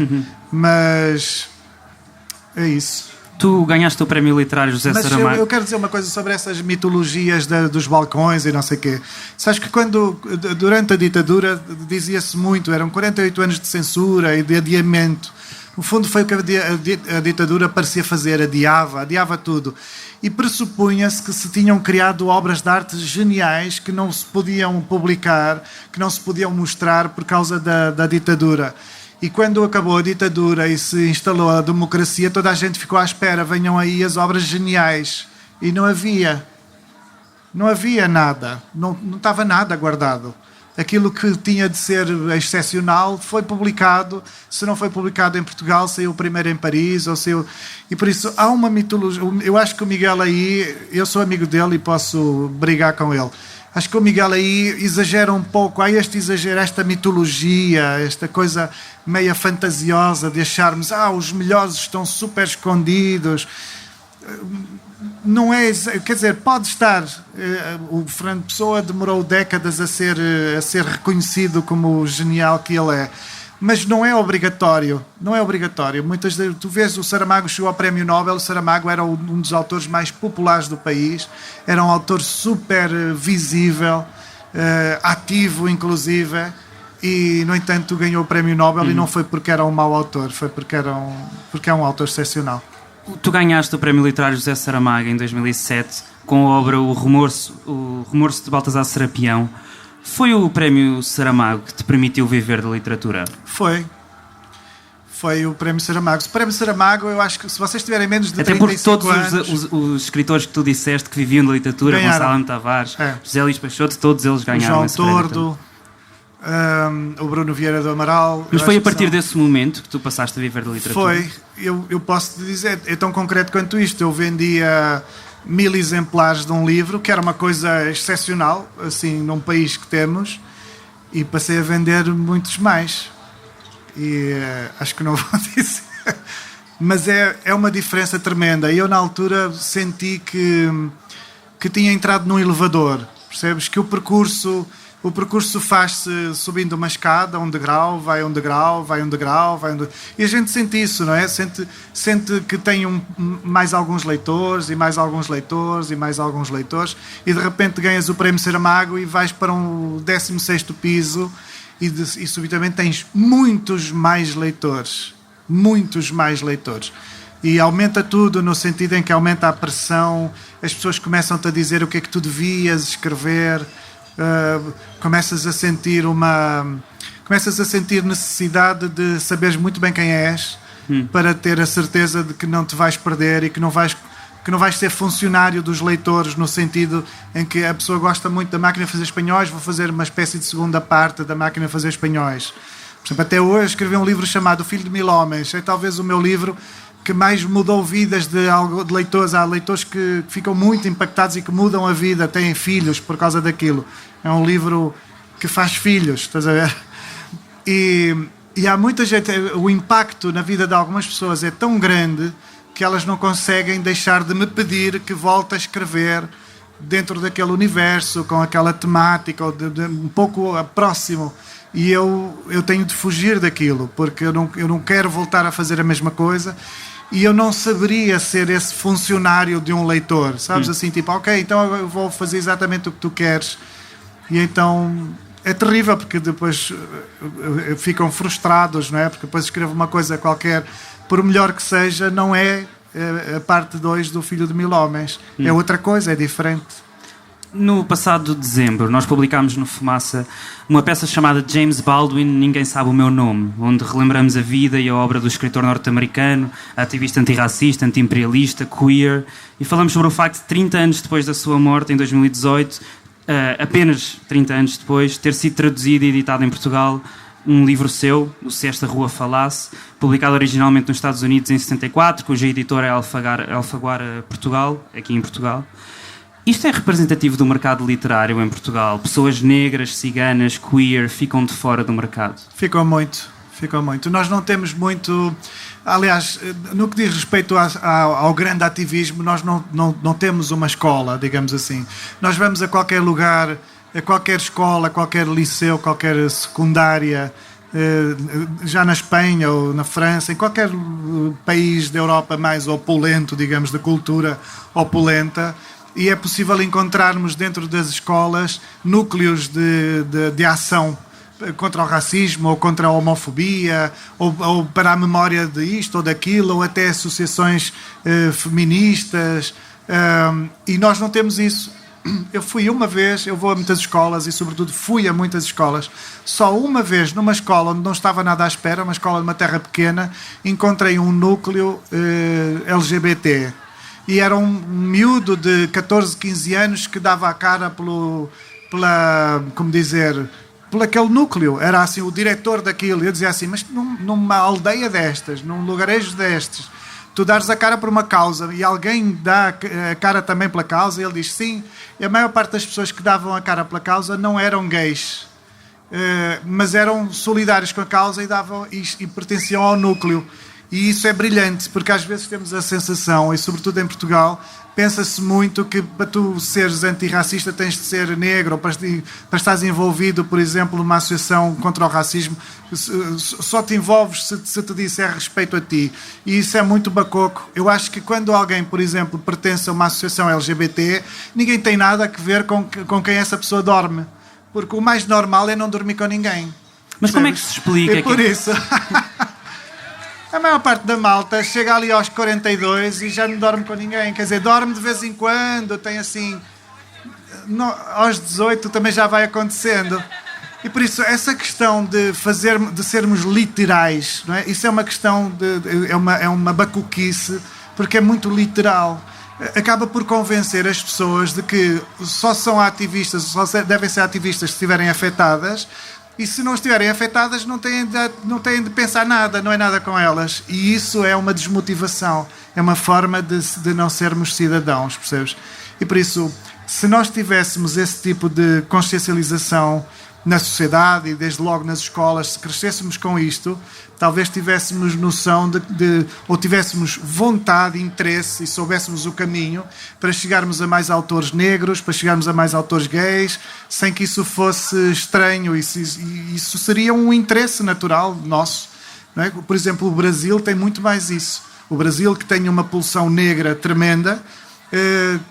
Mas é isso. Tu ganhaste o prémio literário José Saramago. Eu quero dizer uma coisa sobre essas mitologias dos balcões e não sei o quê. Sabes que durante a ditadura dizia-se muito, eram 48 anos de censura e de adiamento. No fundo foi o que a ditadura parecia fazer, adiava tudo. E pressupunha-se que se tinham criado obras de arte geniais que não se podiam publicar, que não se podiam mostrar por causa da ditadura. E quando acabou a ditadura e se instalou a democracia, toda a gente ficou à espera: venham aí as obras geniais. E não havia nada, não estava nada guardado. aquilo que tinha de ser excepcional foi publicado. Se não foi publicado em Portugal, saiu primeiro em Paris, ou saiu... E por isso há uma mitologia. Eu acho que o Miguel aí, eu sou amigo dele e posso brigar com ele. Acho que o Miguel aí exagera um pouco. Há este exagero, esta mitologia, esta coisa meia fantasiosa de acharmos os melhores estão super escondidos. Não é, quer dizer, pode estar. O Fernando Pessoa demorou décadas a ser reconhecido como o genial que ele é. Mas não é obrigatório. Não é obrigatório. Muitas vezes, tu vês, o Saramago chegou ao Prémio Nobel. O Saramago era um dos autores mais populares do país. Era um autor super visível, ativo, inclusive. E, no entanto, ganhou o Prémio Nobel e não foi porque era um mau autor. Foi porque é um autor excepcional. Tu ganhaste o Prémio Literário José Saramago em 2007 com a obra O Remorso de Baltasar Serapião. Foi o Prémio Saramago que te permitiu viver da literatura? Foi o Prémio Saramago. O Prémio Saramago, eu acho que se vocês tiverem menos de 35 anos... Até porque todos os escritores que tu disseste que viviam da literatura, Gonçalo M. Tavares, José Luís Peixoto, todos eles ganharam esse prémio. O João Tordo, o Bruno Vieira do Amaral... Mas foi a partir desse momento que tu passaste a viver da literatura? Foi. Eu posso te dizer, é tão concreto quanto isto. Eu vendia 1000 exemplares de um livro, que era uma coisa excepcional, assim, num país que temos, e passei a vender muitos mais. E acho que não vou dizer. Mas é uma diferença tremenda. Eu, na altura, senti que tinha entrado num elevador. Percebes? Que o percurso faz-se subindo uma escada, um degrau, vai um degrau, vai um degrau, vai um degrau. E a gente sente isso, não é? Sente que tem mais alguns leitores, e mais alguns leitores, e mais alguns leitores, e de repente ganhas o Prémio Saramago e vais para um 16º piso e subitamente tens muitos mais leitores. Muitos mais leitores. E aumenta tudo no sentido em que aumenta a pressão, as pessoas começam-te a dizer o que é que tu devias escrever... começas a sentir necessidade de saberes muito bem quem és para ter a certeza de que não te vais perder e que não vais ser funcionário dos leitores, no sentido em que a pessoa gosta muito da Máquina de Fazer Espanhóis, vou fazer uma espécie de segunda parte da Máquina de Fazer Espanhóis. Por exemplo, até hoje escrevi um livro chamado O Filho de Mil Homens. É talvez o meu livro que mais mudou vidas de leitores. Há leitores que ficam muito impactados e que mudam a vida, têm filhos por causa daquilo. É um livro que faz filhos, estás a ver? E há muita gente... O impacto na vida de algumas pessoas é tão grande que elas não conseguem deixar de me pedir que volte a escrever dentro daquele universo, com aquela temática, um pouco próximo. E eu tenho de fugir daquilo, porque eu não quero voltar a fazer a mesma coisa. E eu não saberia ser esse funcionário de um leitor, sabes? Assim, tipo, ok, então eu vou fazer exatamente o que tu queres. E então é terrível, porque depois ficam frustrados, não é? Porque depois escrevo uma coisa qualquer, por melhor que seja, não é a parte 2 do Filho de Mil Homens. É outra coisa, é diferente. No passado dezembro, nós publicámos no Fumaça uma peça chamada James Baldwin, Ninguém Sabe o Meu Nome, onde relembramos a vida e a obra do escritor norte-americano, ativista antirracista, anti-imperialista, queer, e falamos sobre o facto de 30 anos depois da sua morte, em 2018, apenas 30 anos depois, ter sido traduzido e editado em Portugal um livro seu, o Se Esta Rua Falasse, publicado originalmente nos Estados Unidos em 74, cuja editora é Alfaguara Portugal, aqui em Portugal. Isto é representativo do mercado literário em Portugal? Pessoas negras, ciganas, queer, ficam de fora do mercado? Ficam muito. Nós não temos muito... Aliás, no que diz respeito ao grande ativismo, nós não temos uma escola, digamos assim. Nós vamos a qualquer lugar, a qualquer escola, a qualquer liceu, qualquer secundária, já na Espanha ou na França, em qualquer país da Europa mais opulento, digamos, de cultura opulenta, e é possível encontrarmos dentro das escolas núcleos de ação contra o racismo ou contra a homofobia ou para a memória de isto ou daquilo, ou até associações feministas, e nós não temos isso. Eu vou a muitas escolas e sobretudo fui a muitas escolas. Só uma vez numa escola onde não estava nada à espera, uma escola de uma terra pequena, encontrei um núcleo LGBT. E era um miúdo por aquele núcleo. Era assim o diretor daquilo. Eu dizia assim, mas numa aldeia destas, num lugarejo destes, tu dares a cara por uma causa e alguém dá a cara também pela causa, e ele diz sim. E a maior parte das pessoas que davam a cara pela causa não eram gays, mas eram solidários com a causa e pertenciam ao núcleo. E isso é brilhante, porque às vezes temos a sensação, e sobretudo em Portugal, pensa-se muito que para tu seres antirracista tens de ser negro, ou para estares envolvido, por exemplo, numa associação contra o racismo, só te envolves se te disser respeito a ti. E isso é muito bacoco. Eu acho que quando alguém, por exemplo, pertence a uma associação LGBT, ninguém tem nada a ver com quem essa pessoa dorme. Porque o mais normal é não dormir com ninguém. Mas como é que se explica? E por isso... A maior parte da malta chega ali aos 42 e já não dorme com ninguém. Quer dizer, dorme de vez em quando, tem assim... aos 18 também já vai acontecendo. E por isso, essa questão de sermos literais, não é? Isso é uma questão é uma bacuquice, porque é muito literal. Acaba por convencer as pessoas de que só são ativistas, só devem ser ativistas se estiverem afetadas. E se não estiverem afetadas, não têm de pensar nada, não é nada com elas. E isso é uma desmotivação, é uma forma de não sermos cidadãos, percebes? E por isso, se nós tivéssemos esse tipo de consciencialização na sociedade e desde logo nas escolas, se crescêssemos com isto, talvez tivéssemos noção ou tivéssemos vontade, interesse e soubéssemos o caminho para chegarmos a mais autores negros, para chegarmos a mais autores gays, sem que isso fosse estranho. Isso seria um interesse natural nosso, não é? Por exemplo, o Brasil tem muito mais isso. O Brasil, que tem uma pulsão negra tremenda,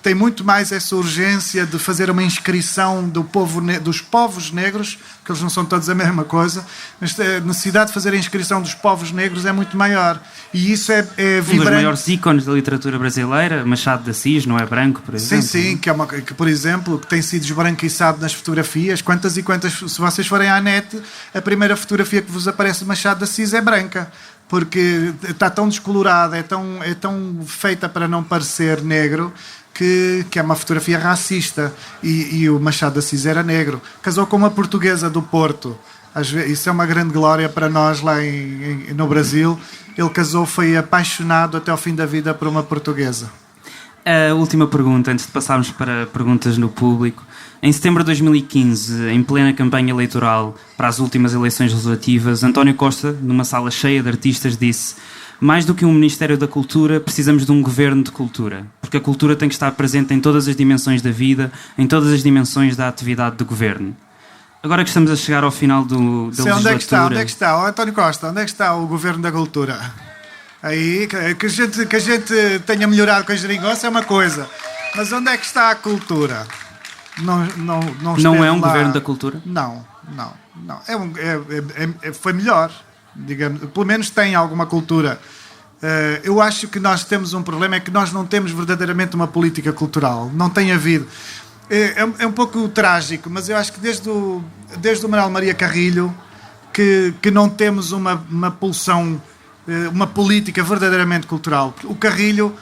tem muito mais essa urgência de fazer uma inscrição dos povos negros, que eles não são todos a mesma coisa, mas a necessidade de fazer a inscrição dos povos negros é muito maior. E isso é vibrante. Um dos maiores ícones da literatura brasileira, Machado de Assis, não é branco, por exemplo? Sim, que por exemplo, que tem sido esbranquiçado nas fotografias. Quantas e quantas, se vocês forem à net, a primeira fotografia que vos aparece de Machado de Assis é branca. Porque está tão descolorada, é tão feita para não parecer negro, que é uma fotografia racista. E o Machado de Assis era negro. Casou com uma portuguesa do Porto. Isso é uma grande glória para nós lá no Brasil. Ele casou, foi apaixonado até ao fim da vida por uma portuguesa. A última pergunta, antes de passarmos para perguntas no público. Em setembro de 2015, em plena campanha eleitoral para as últimas eleições legislativas, António Costa, numa sala cheia de artistas, disse: mais do que um Ministério da Cultura, precisamos de um governo de cultura, porque a cultura tem que estar presente em todas as dimensões da vida, em todas as dimensões da atividade do governo. Agora que estamos a chegar ao final da legislatura... Onde é que está? Oh, António Costa, onde é que está o governo da cultura? Aí, que a gente tenha melhorado com a geringonça é uma coisa, mas onde é que está a cultura? Não é um governo da cultura? Não. Foi melhor, digamos. Pelo menos tem alguma cultura. Eu acho que nós temos um problema, é que nós não temos verdadeiramente uma política cultural. Não tem havido. É um pouco trágico, mas eu acho que desde o Manuel Maria Carrilho que não temos uma pulsão, uma política verdadeiramente cultural. O Carrilho,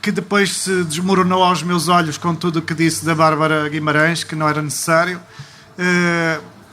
que depois se desmoronou aos meus olhos com tudo o que disse da Bárbara Guimarães, que não era necessário,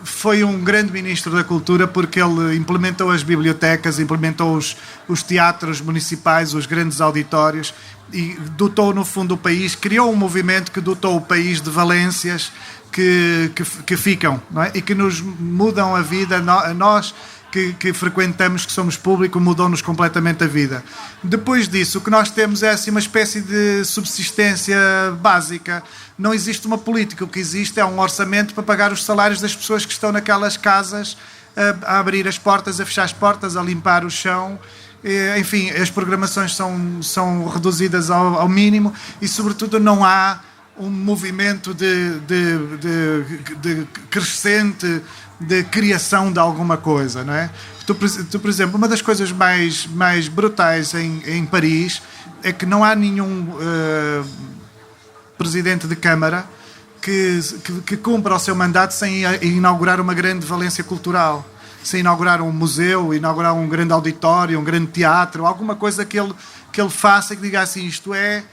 foi um grande ministro da cultura, porque ele implementou as bibliotecas, implementou os teatros municipais, os grandes auditórios, e dotou no fundo o país, criou um movimento que dotou o país de valências que ficam, não é? E que nos mudam a vida, a nós que frequentamos, que somos público, mudou-nos completamente a vida. Depois disso, o que nós temos é assim uma espécie de subsistência básica. Não existe uma política. O que existe é um orçamento para pagar os salários das pessoas que estão naquelas casas, a abrir as portas, a fechar as portas, a limpar o chão. Enfim, as programações são reduzidas ao mínimo e, sobretudo, não há um movimento de crescente de criação de alguma coisa, não é? Tu, por exemplo, uma das coisas mais brutais em Paris é que não há nenhum presidente de Câmara que cumpra o seu mandato sem inaugurar uma grande valência cultural, sem inaugurar um museu, inaugurar um grande auditório, um grande teatro, alguma coisa que ele faça e que diga assim, isto é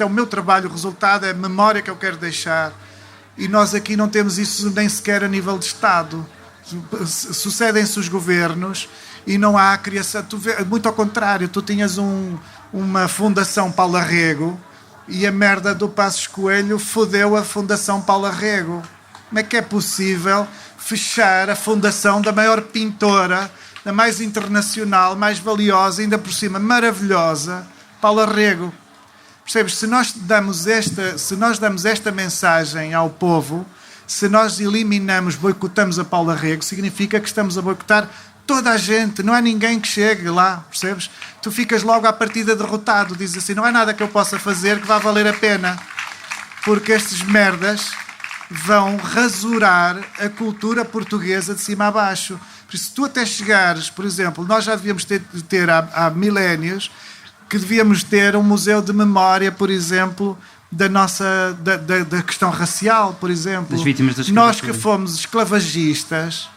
o meu trabalho, o resultado é a memória que eu quero deixar. E nós aqui não temos isso nem sequer a nível de Estado. Sucedem-se os governos e não há criação. Muito ao contrário, tu tinhas uma Fundação Paulo Arrego e a merda do Passos Coelho fodeu a Fundação Paulo Arrego. Como é que é possível fechar a fundação da maior pintora, da mais internacional, mais valiosa, ainda por cima maravilhosa, Paulo Arrego? Percebes? Se nós damos esta mensagem ao povo, se nós eliminamos, boicotamos a Paulo Arrego, significa que estamos a boicotar toda a gente, não há ninguém que chegue lá, percebes? Tu ficas logo à partida derrotado, dizes assim, não há nada que eu possa fazer que vá valer a pena, porque estes merdas vão rasurar a cultura portuguesa de cima a baixo. Por isso, se tu até chegares, por exemplo, nós já devíamos ter há milénios, que devíamos ter um museu de memória, por exemplo, da questão racial, por exemplo. Das vítimas da nós que fomos esclavagistas,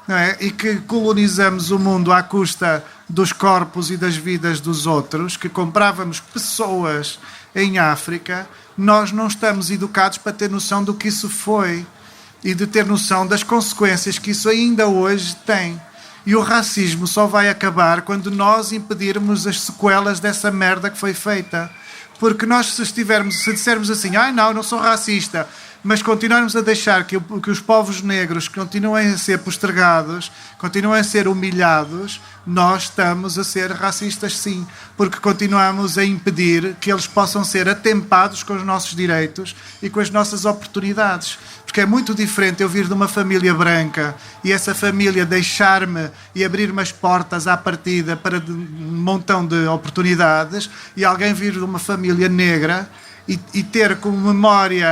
não é? E que colonizamos o mundo à custa dos corpos e das vidas dos outros, que comprávamos pessoas em África, nós não estamos educados para ter noção do que isso foi e de ter noção das consequências que isso ainda hoje tem. E o racismo só vai acabar quando nós impedirmos as sequelas dessa merda que foi feita. Porque nós, se dissermos assim, não sou racista, mas continuarmos a deixar que os povos negros continuem a ser postergados, continuem a ser humilhados, nós estamos a ser racistas, sim, porque continuamos a impedir que eles possam ser atempados com os nossos direitos e com as nossas oportunidades. Porque é muito diferente eu vir de uma família branca e essa família deixar-me e abrir-me as portas à partida para um montão de oportunidades, e alguém vir de uma família negra e ter como memória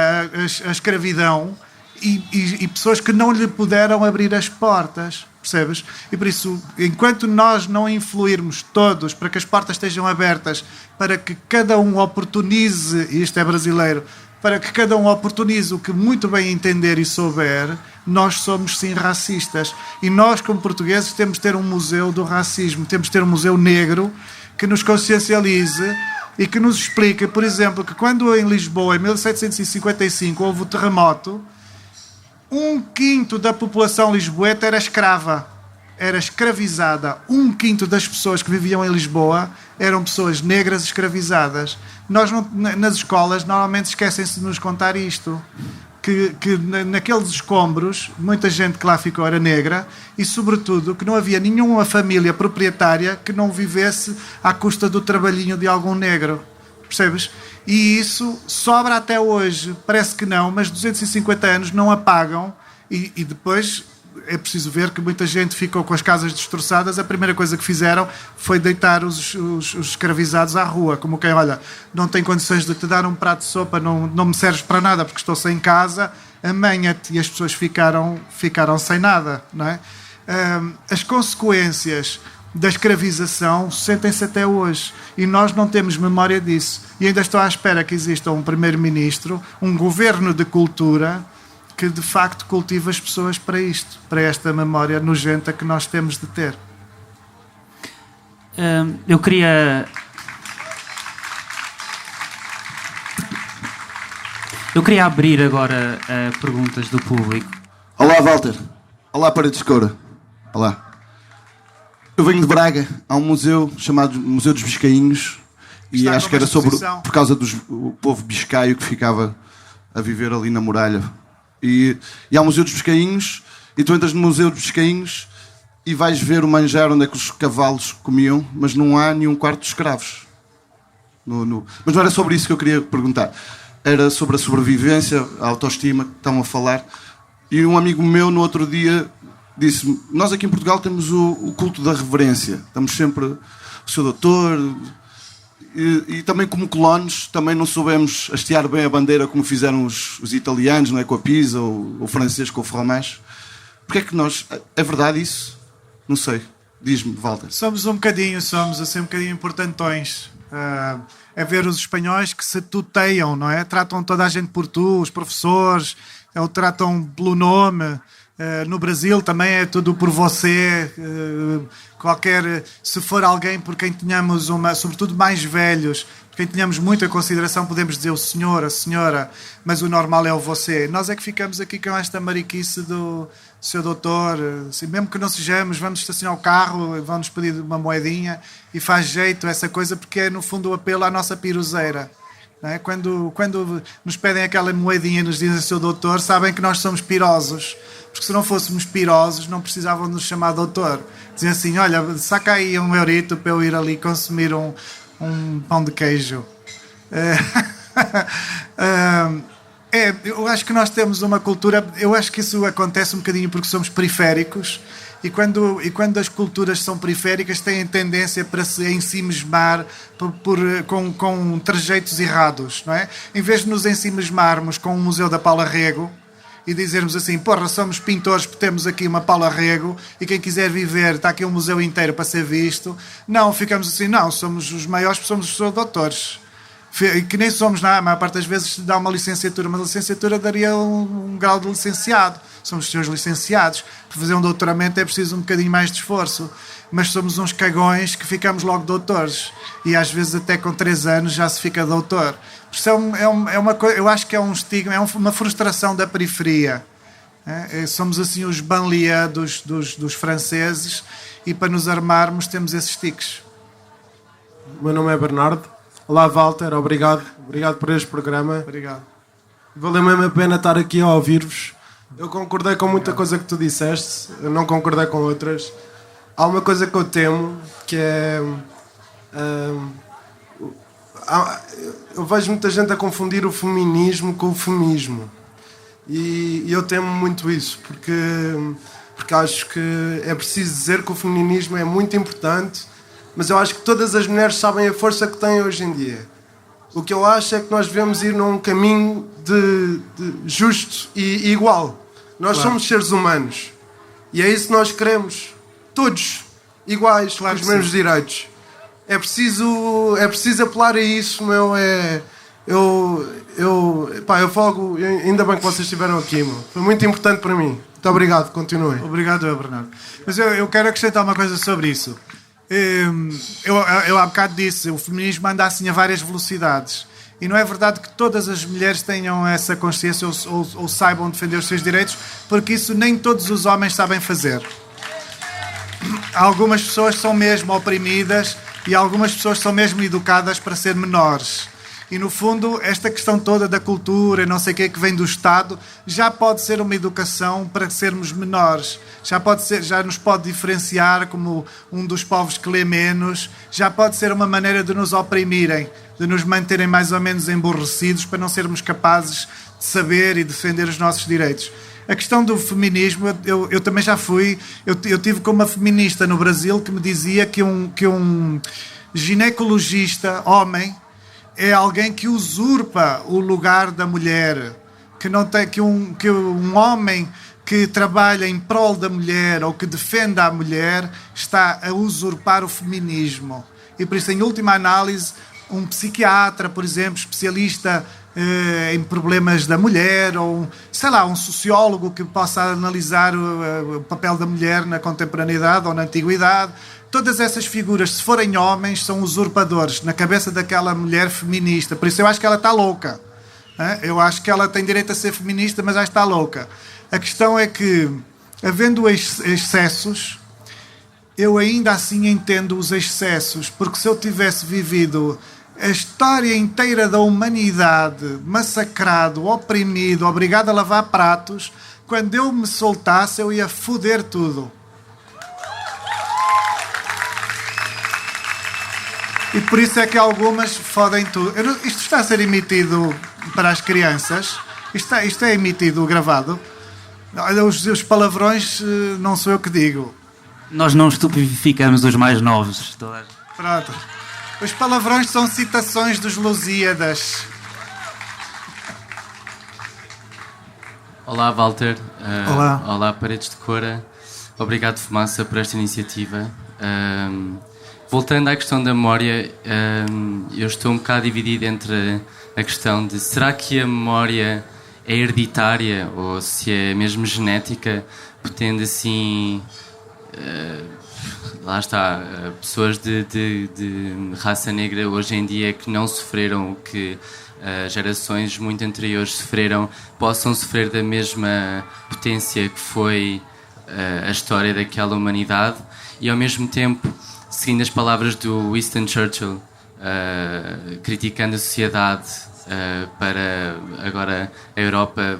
a escravidão e pessoas que não lhe puderam abrir as portas, percebes? E por isso, enquanto nós não influirmos todos para que as portas estejam abertas, para que cada um oportunize, e isto é brasileiro, para que cada um oportunize o que muito bem entender e souber, nós somos sim racistas. E nós, como portugueses, temos de ter um museu do racismo, temos de ter um museu negro que nos consciencialize e que nos explique, por exemplo, que quando em Lisboa, em 1755, houve o terremoto, 1/5 da população lisboeta era escrava, era escravizada. 1/5 das pessoas que viviam em Lisboa eram pessoas negras escravizadas. Nós, nas escolas, normalmente esquecem-se de nos contar isto. Que naqueles escombros, muita gente que lá ficou era negra e, sobretudo, que não havia nenhuma família proprietária que não vivesse à custa do trabalhinho de algum negro. Percebes? E isso sobra até hoje. Parece que não, mas 250 anos não apagam e depois é preciso ver que muita gente ficou com as casas destroçadas. A primeira coisa que fizeram foi deitar os escravizados à rua, como quem, olha, não tem condições de te dar um prato de sopa, não me serves para nada porque estou sem casa, amanha-te. E as pessoas ficaram sem nada, não é? As consequências da escravização sentem-se até hoje e nós não temos memória disso. E ainda estou à espera que exista um primeiro-ministro, um governo de cultura que de facto cultiva as pessoas para isto, para esta memória nojenta que nós temos de ter. Eu queria abrir agora a perguntas do público. Olá, Walter. Olá, Paredes de Coura. Olá. Eu venho de Braga. Há um museu chamado Museu dos Biscainhos e acho que era por causa do povo biscaio que ficava a viver ali na muralha. E há o Museu dos Biscainhos e tu entras no Museu dos Biscainhos e vais ver o manjar onde é que os cavalos comiam, mas não há nenhum quarto de escravos. Mas não era sobre isso que eu queria perguntar. Era sobre a sobrevivência, a autoestima que estão a falar. E um amigo meu no outro dia disse-me, nós aqui em Portugal temos o culto da reverência. Estamos sempre, o seu doutor... E também como colonos, também não soubemos hastear bem a bandeira como fizeram os italianos, não é, com a Pisa, ou o francês com o fromage. Porque é que nós... É verdade isso? Não sei. Diz-me, Walter. Somos um bocadinho importantões. É ver os espanhóis que se tuteiam, não é? Tratam toda a gente por tu, os professores, ou tratam pelo nome. No Brasil também é tudo por você. Se for alguém por quem tenhamos sobretudo mais velhos, quem tenhamos muita consideração, podemos dizer o senhor, a senhora, mas o normal é o você. Nós é que ficamos aqui com esta mariquice do seu doutor, assim, mesmo que não sejamos, vamos estacionar o carro, vão-nos pedir uma moedinha e faz jeito essa coisa, porque é no fundo o apelo à nossa piruzeira. Não é? Quando nos pedem aquela moedinha e nos dizem seu doutor, sabem que nós somos pirosos, porque se não fôssemos pirosos não precisavam de nos chamar doutor. Diziam assim, olha, saca aí um eurito para eu ir ali consumir um pão de queijo. Eu acho que nós temos uma cultura, eu acho que isso acontece um bocadinho porque somos periféricos e quando as culturas são periféricas têm tendência para se ensimismar com trejeitos errados, não é? Em vez de nos ensimismarmos com o Museu da Paula Rego e dizermos assim, porra, somos pintores porque temos aqui uma Paula Rego e quem quiser viver, está aqui um museu inteiro para ser visto. Não, ficamos assim, não, somos os maiores porque somos os doutores. Que nem somos, a maior parte das vezes dá uma licenciatura, mas a licenciatura daria um grau de licenciado. Somos os seus licenciados. Para fazer um doutoramento é preciso um bocadinho mais de esforço. Mas somos uns cagões que ficamos logo doutores. E às vezes até com 3 anos já se fica doutor. Isso é uma coisa, eu acho que é um estigma, é uma frustração da periferia. Somos assim os banlieues dos franceses e para nos armarmos temos esses tiques. O meu nome é Bernardo. Olá, Walter, obrigado por este programa. Obrigado. Valeu mesmo a pena estar aqui a ouvir-vos. Eu concordei com muita coisa que tu disseste, eu não concordei com outras. Há uma coisa que eu temo, que é... eu vejo muita gente a confundir o feminismo com o feminismo. E eu temo muito isso, porque acho que é preciso dizer que o feminismo é muito importante, mas eu acho que todas as mulheres sabem a força que têm hoje em dia. O que eu acho é que nós devemos ir num caminho de justo e igual. Nós somos seres humanos. E é isso que nós queremos. Todos iguais, com os mesmos direitos. É preciso apelar a isso, meu. Eu folgo. Ainda bem que vocês estiveram aqui, meu. Foi muito importante para mim. Muito obrigado. Continuem. Obrigado, Bernardo. Mas eu quero acrescentar uma coisa sobre isso. Eu há bocado disse, o feminismo anda assim a várias velocidades e não é verdade que todas as mulheres tenham essa consciência ou saibam defender os seus direitos, porque isso nem todos os homens sabem fazer. Algumas pessoas são mesmo oprimidas e algumas pessoas são mesmo educadas para ser menores. E no fundo esta questão toda da cultura e não sei o que vem do Estado já pode ser uma educação para sermos menores, já nos pode diferenciar como um dos povos que lê menos, já pode ser uma maneira de nos oprimirem, de nos manterem mais ou menos emborrecidos para não sermos capazes de saber e defender os nossos direitos. A questão do feminismo, eu também já fui, eu tive com uma feminista no Brasil que me dizia que um ginecologista homem é alguém que usurpa o lugar da mulher, que um homem que trabalha em prol da mulher ou que defenda a mulher está a usurpar o feminismo. E por isso, em última análise, um psiquiatra, por exemplo, especialista em problemas da mulher, ou sei lá, um sociólogo que possa analisar o papel da mulher na contemporaneidade ou na antiguidade. Todas essas figuras, se forem homens, são usurpadores na cabeça daquela mulher feminista. Por isso eu acho que ela está louca. Eu acho que ela tem direito a ser feminista, mas acho que está louca. A questão é que, havendo excessos, eu ainda assim entendo os excessos, porque se eu tivesse vivido a história inteira da humanidade, massacrado, oprimido, obrigado a lavar pratos, quando eu me soltasse eu ia foder tudo. E por isso é que algumas fodem tudo. Isto está a ser emitido para as crianças? Isto é emitido, gravado? Os palavrões não sou eu que digo. Nós não estupificamos os mais novos. Pronto. Os palavrões são citações dos Lusíadas. Olá, Walter. Olá. Olá, Paredes de Cora. Obrigado, Fumaça, por esta iniciativa. Voltando à questão da memória, eu estou um bocado dividido entre a questão de será que a memória é hereditária ou se é mesmo genética, pretende assim lá está, pessoas de raça negra hoje em dia que não sofreram o que gerações muito anteriores sofreram, possam sofrer da mesma potência que foi a história daquela humanidade, e ao mesmo tempo, seguindo as palavras do Winston Churchill, criticando a sociedade para agora a Europa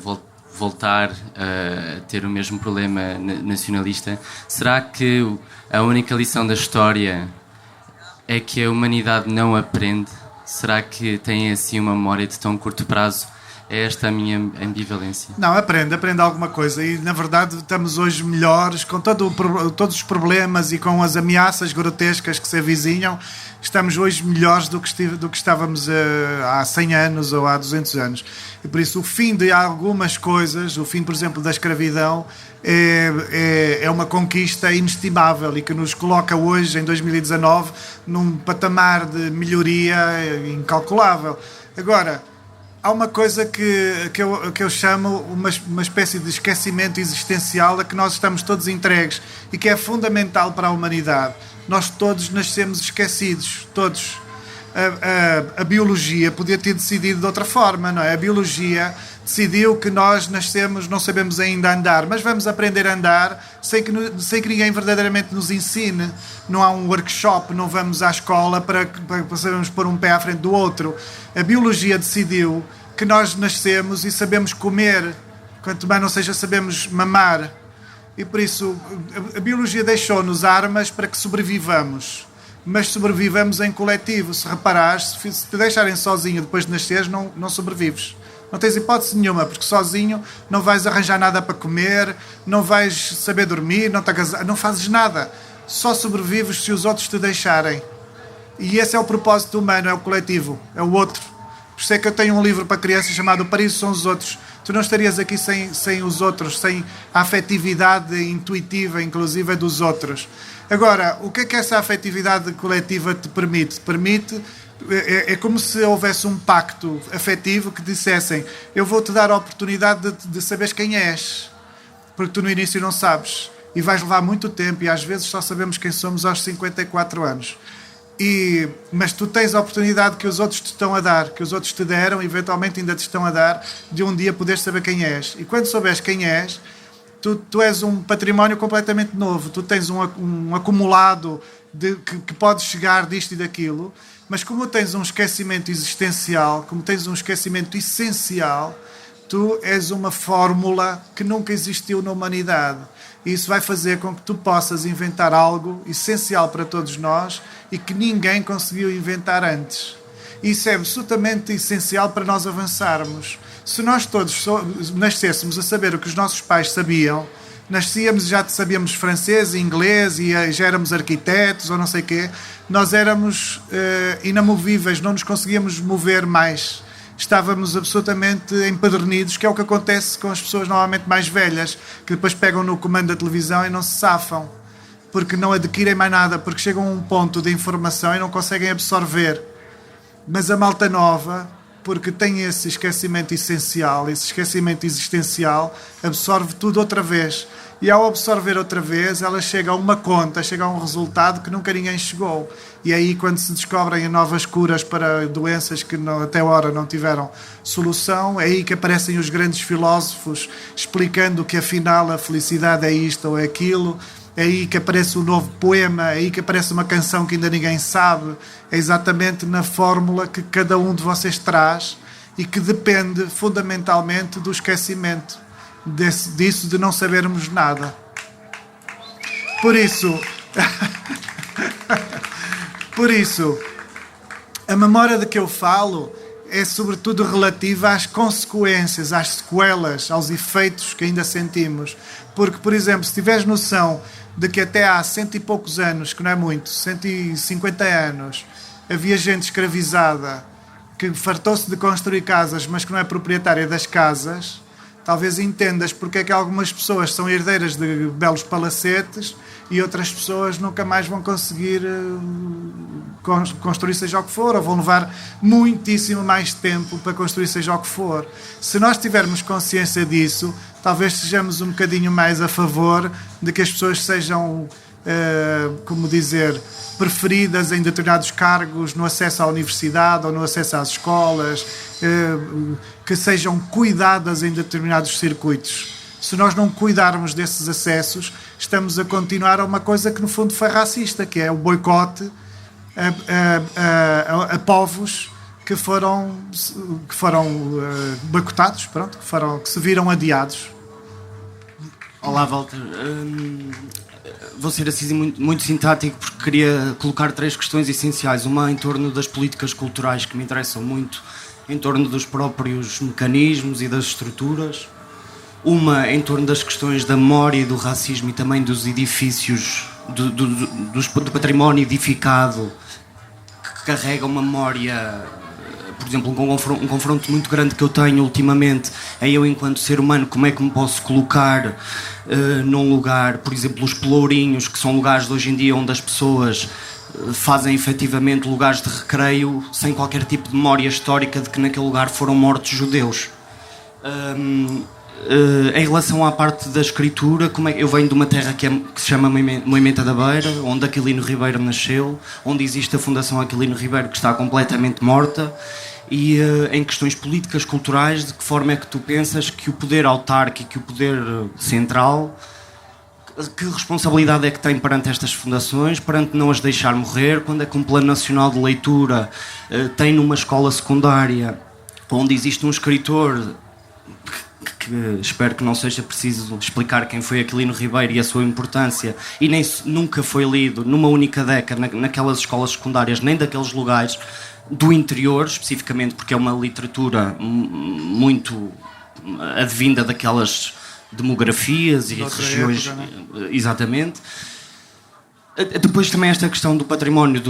voltar a ter o mesmo problema nacionalista, será que a única lição da história é que a humanidade não aprende? Será que tem assim uma memória de tão curto prazo? É esta a minha ambivalência. Não, aprende alguma coisa, e na verdade estamos hoje melhores, com todos os problemas e com as ameaças grotescas que se avizinham, estamos hoje melhores do que estávamos há 100 anos ou há 200 anos. E por isso o fim de algumas coisas, o fim, por exemplo, da escravidão, é uma conquista inestimável e que nos coloca hoje, em 2019, num patamar de melhoria incalculável. Agora, há uma coisa que eu chamo uma espécie de esquecimento existencial a que nós estamos todos entregues e que é fundamental para a humanidade. Nós todos nascemos esquecidos, todos. A biologia podia ter decidido de outra forma, não é? A biologia decidiu que nós nascemos, não sabemos ainda andar, mas vamos aprender a andar sem que ninguém verdadeiramente nos ensine. Não há um workshop, não vamos à escola para sabermos pôr um pé à frente do outro. A biologia decidiu que nós nascemos e sabemos comer, quanto mais não seja sabemos mamar. E por isso a biologia deixou-nos armas para que sobrevivamos. Mas sobrevivemos em coletivo. Se reparares, se te deixarem sozinho depois de nasceres, não sobrevives. Não tens hipótese nenhuma, porque sozinho não vais arranjar nada para comer, não vais saber dormir, não fazes nada. Só sobrevives se os outros te deixarem. E esse é o propósito humano, é o coletivo, é o outro. Por isso é que eu tenho um livro para crianças chamado O Paraíso São os Outros. Tu não estarias aqui sem os outros, sem a afetividade intuitiva, inclusive, dos outros. Agora, o que é que essa afetividade coletiva te permite? É como se houvesse um pacto afetivo que dissessem: eu vou-te dar a oportunidade de saberes quem és, porque tu no início não sabes, e vais levar muito tempo, e às vezes só sabemos quem somos aos 54 anos. Mas tu tens a oportunidade que os outros te estão a dar, que os outros te deram, eventualmente ainda te estão a dar, de um dia poderes saber quem és. E quando souberes quem és, tu és um património completamente novo. Tu tens um acumulado que podes chegar disto e daquilo, mas como tens um esquecimento existencial, como tens um esquecimento essencial, tu és uma fórmula que nunca existiu na humanidade. E isso vai fazer com que tu possas inventar algo essencial para todos nós e que ninguém conseguiu inventar antes. Isso é absolutamente essencial para nós avançarmos. Se nós todos nascêssemos a saber o que os nossos pais sabiam, nascíamos e já sabíamos francês e inglês e já éramos arquitetos ou não sei o quê, nós éramos inamovíveis, não nos conseguíamos mover mais. Estávamos absolutamente empedernidos, que é o que acontece com as pessoas normalmente mais velhas, que depois pegam no comando da televisão e não se safam, porque não adquirem mais nada, porque chegam a um ponto de informação e não conseguem absorver. Mas a malta nova, porque tem esse esquecimento essencial, esse esquecimento existencial, absorve tudo outra vez. E ao absorver outra vez, ela chega a uma conta, chega a um resultado que nunca ninguém chegou. E aí, quando se descobrem novas curas para doenças que até agora não tiveram solução, é aí que aparecem os grandes filósofos explicando que afinal a felicidade é isto ou é aquilo. É aí que aparece um novo poema, é aí que aparece uma canção que ainda ninguém sabe. É exatamente na fórmula que cada um de vocês traz e que depende fundamentalmente do esquecimento. Disso de não sabermos nada. Por isso, a memória de que eu falo é sobretudo relativa às consequências, às sequelas, aos efeitos que ainda sentimos. Porque, por exemplo, se tiveres noção de que até há 100 e poucos anos, que não é muito, 150 anos, havia gente escravizada que fartou-se de construir casas, mas que não é proprietária das casas, talvez entendas porque é que algumas pessoas são herdeiras de belos palacetes e outras pessoas nunca mais vão conseguir construir seja o que for, ou vão levar muitíssimo mais tempo para construir seja o que for. Se nós tivermos consciência disso, talvez sejamos um bocadinho mais a favor de que as pessoas sejam como dizer, preferidas em determinados cargos, no acesso à universidade ou no acesso às escolas, que sejam cuidadas em determinados circuitos. Se nós não cuidarmos desses acessos, estamos a continuar a uma coisa que no fundo foi racista, que é o boicote a povos que foram boicotados, pronto, que se viram adiados. Olá, Walter. Vou ser assim muito sintático porque queria colocar 3 questões essenciais. Uma em torno das políticas culturais que me interessam muito, em torno dos próprios mecanismos e das estruturas. Uma em torno das questões da memória e do racismo e também dos edifícios, do património edificado que carrega uma memória. Por exemplo, um confronto muito grande que eu tenho ultimamente é eu, enquanto ser humano, como é que me posso colocar num lugar, por exemplo, os pelourinhos, que são lugares de hoje em dia onde as pessoas fazem efetivamente lugares de recreio sem qualquer tipo de memória histórica de que naquele lugar foram mortos judeus. Em relação à parte da escritura, eu venho de uma terra que se chama Moimenta da Beira, onde Aquilino Ribeiro nasceu, onde existe a Fundação Aquilino Ribeiro, que está completamente morta, e em questões políticas, culturais, de que forma é que tu pensas que o poder autárquico e o poder central, que responsabilidade é que tem perante estas fundações, perante não as deixar morrer, quando é que um plano nacional de leitura tem numa escola secundária, onde existe um escritor que espero que não seja preciso explicar quem foi Aquilino Ribeiro e a sua importância, e nunca foi lido numa única década naquelas escolas secundárias, nem daqueles lugares do interior, especificamente porque é uma literatura muito advinda daquelas demografias e regiões. Época, né? Exatamente. Depois também esta questão do património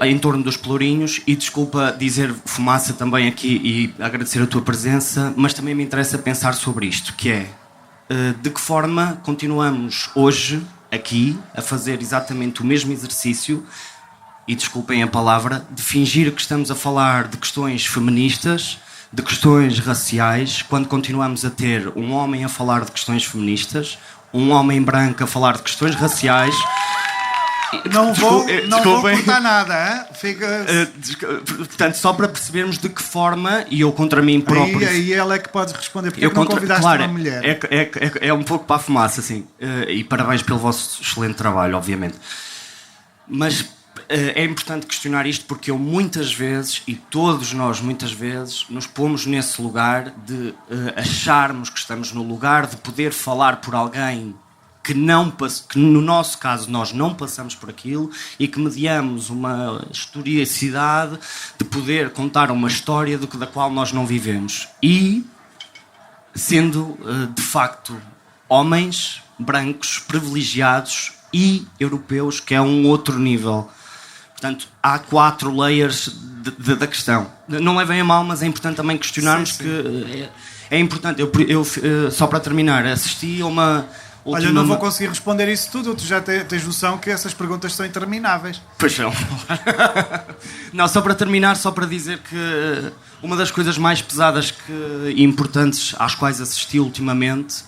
em torno dos pelourinhos, e desculpa dizer fumaça também aqui e agradecer a tua presença, mas também me interessa pensar sobre isto, que é de que forma continuamos hoje aqui a fazer exatamente o mesmo exercício, e desculpem a palavra, de fingir que estamos a falar de questões feministas, de questões raciais, quando continuamos a ter um homem a falar de questões feministas, um homem branco a falar de questões raciais. Não vou cortar nada, hein? Fica... portanto, só para percebermos de que forma, e eu contra mim próprio. Aí ela é que pode responder, porque não convidaste uma mulher. É um pouco para a fumaça, assim. E parabéns pelo vosso excelente trabalho, obviamente. Mas é importante questionar isto porque eu muitas vezes, e todos nós muitas vezes, nos pomos nesse lugar de acharmos que estamos no lugar de poder falar por alguém que no nosso caso nós não passamos por aquilo e que mediamos uma historicidade de poder contar uma história da qual nós não vivemos. E sendo, de facto, homens brancos, privilegiados e europeus, que é um outro nível. Portanto, há 4 layers da questão. Não levem a mal, mas é importante também questionarmos. Sim. Que é importante. Eu só para terminar, assisti a uma... Olha, eu não vou conseguir responder isso tudo. Tu já tens noção que essas perguntas são intermináveis. Pois são. Não, só para terminar, só para dizer que uma das coisas mais pesadas e importantes às quais assisti ultimamente,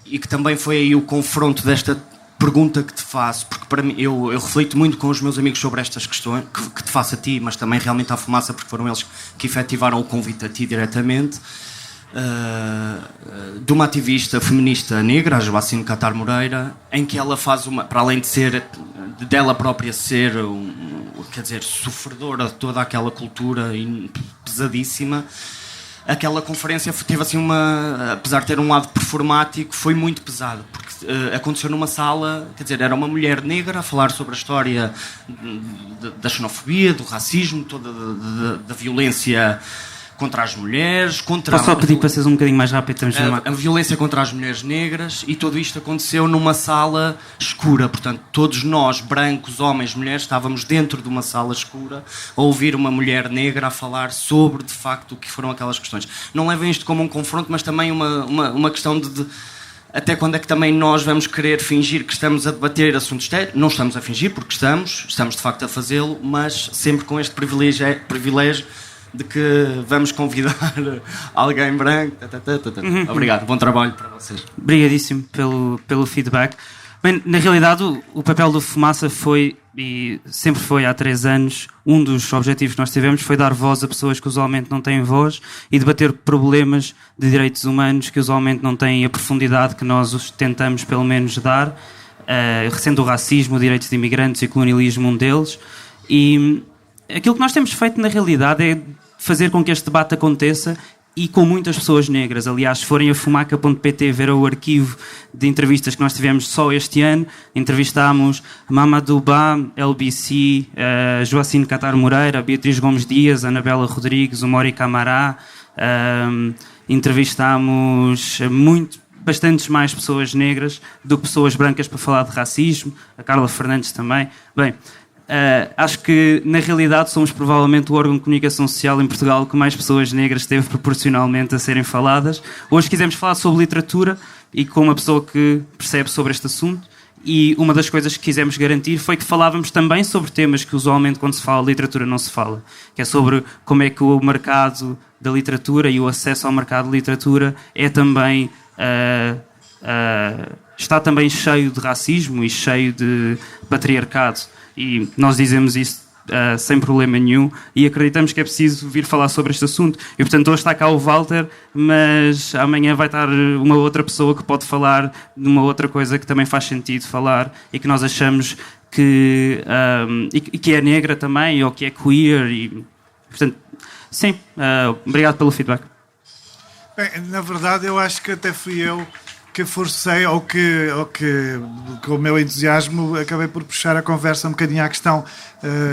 e que também foi aí o confronto desta pergunta que te faço, porque para mim, eu reflito muito com os meus amigos sobre estas questões, que te faço a ti, mas também realmente à fumaça, porque foram eles que efetivaram o convite a ti diretamente. De uma ativista feminista negra, a Joacine Catar Moreira, em que ela faz para além dela própria ser quer dizer, sofredora de toda aquela cultura pesadíssima, aquela conferência teve assim apesar de ter um lado performático, foi muito pesado, porque aconteceu numa sala, quer dizer, era uma mulher negra a falar sobre a história da xenofobia, do racismo, toda da violência contra as mulheres, Posso só pedir para seres um bocadinho mais rápido? A violência contra as mulheres negras, e tudo isto aconteceu numa sala escura. Portanto, todos nós, brancos, homens, mulheres, estávamos dentro de uma sala escura a ouvir uma mulher negra a falar sobre, de facto, o que foram aquelas questões. Não levem isto como um confronto, mas também uma questão de até quando é que também nós vamos querer fingir que estamos a debater assuntos sérios. Não estamos a fingir, porque estamos de facto a fazê-lo, mas sempre com este privilégio de que vamos convidar alguém branco. Obrigado, bom trabalho para vocês. Obrigadíssimo pelo feedback. Bem, na realidade, o papel do Fumaça foi, e sempre foi há 3 anos, um dos objetivos que nós tivemos foi dar voz a pessoas que usualmente não têm voz e debater problemas de direitos humanos que usualmente não têm a profundidade que nós os tentamos pelo menos dar, sendo o racismo, direitos de imigrantes e colonialismo um deles. E aquilo que nós temos feito na realidade é fazer com que este debate aconteça e com muitas pessoas negras. Aliás, se forem a fumaca.pt ver o arquivo de entrevistas que nós tivemos só este ano, entrevistámos Mamadou Ba, LBC, Joacine Catar Moreira, Beatriz Gomes Dias, Anabela Rodrigues, o Mori Camará, entrevistámos bastantes mais pessoas negras do que pessoas brancas para falar de racismo, a Carla Fernandes também. Bem, acho que na realidade somos provavelmente o órgão de comunicação social em Portugal que mais pessoas negras teve proporcionalmente a serem faladas. Hoje quisemos falar sobre literatura e com uma pessoa que percebe sobre este assunto, e uma das coisas que quisemos garantir foi que falávamos também sobre temas que usualmente quando se fala de literatura não se fala, que é sobre como é que o mercado da literatura e o acesso ao mercado de literatura é também está também cheio de racismo e cheio de patriarcado. E nós dizemos isso sem problema nenhum e acreditamos que é preciso vir falar sobre este assunto. E portanto hoje está cá o Walter, mas amanhã vai estar uma outra pessoa que pode falar de uma outra coisa que também faz sentido falar e que nós achamos que é negra também, ou que é queer. E portanto, sim, obrigado pelo feedback. Bem, na verdade eu acho que até fui eu que forcei, ou que com o meu entusiasmo acabei por puxar a conversa um bocadinho à questão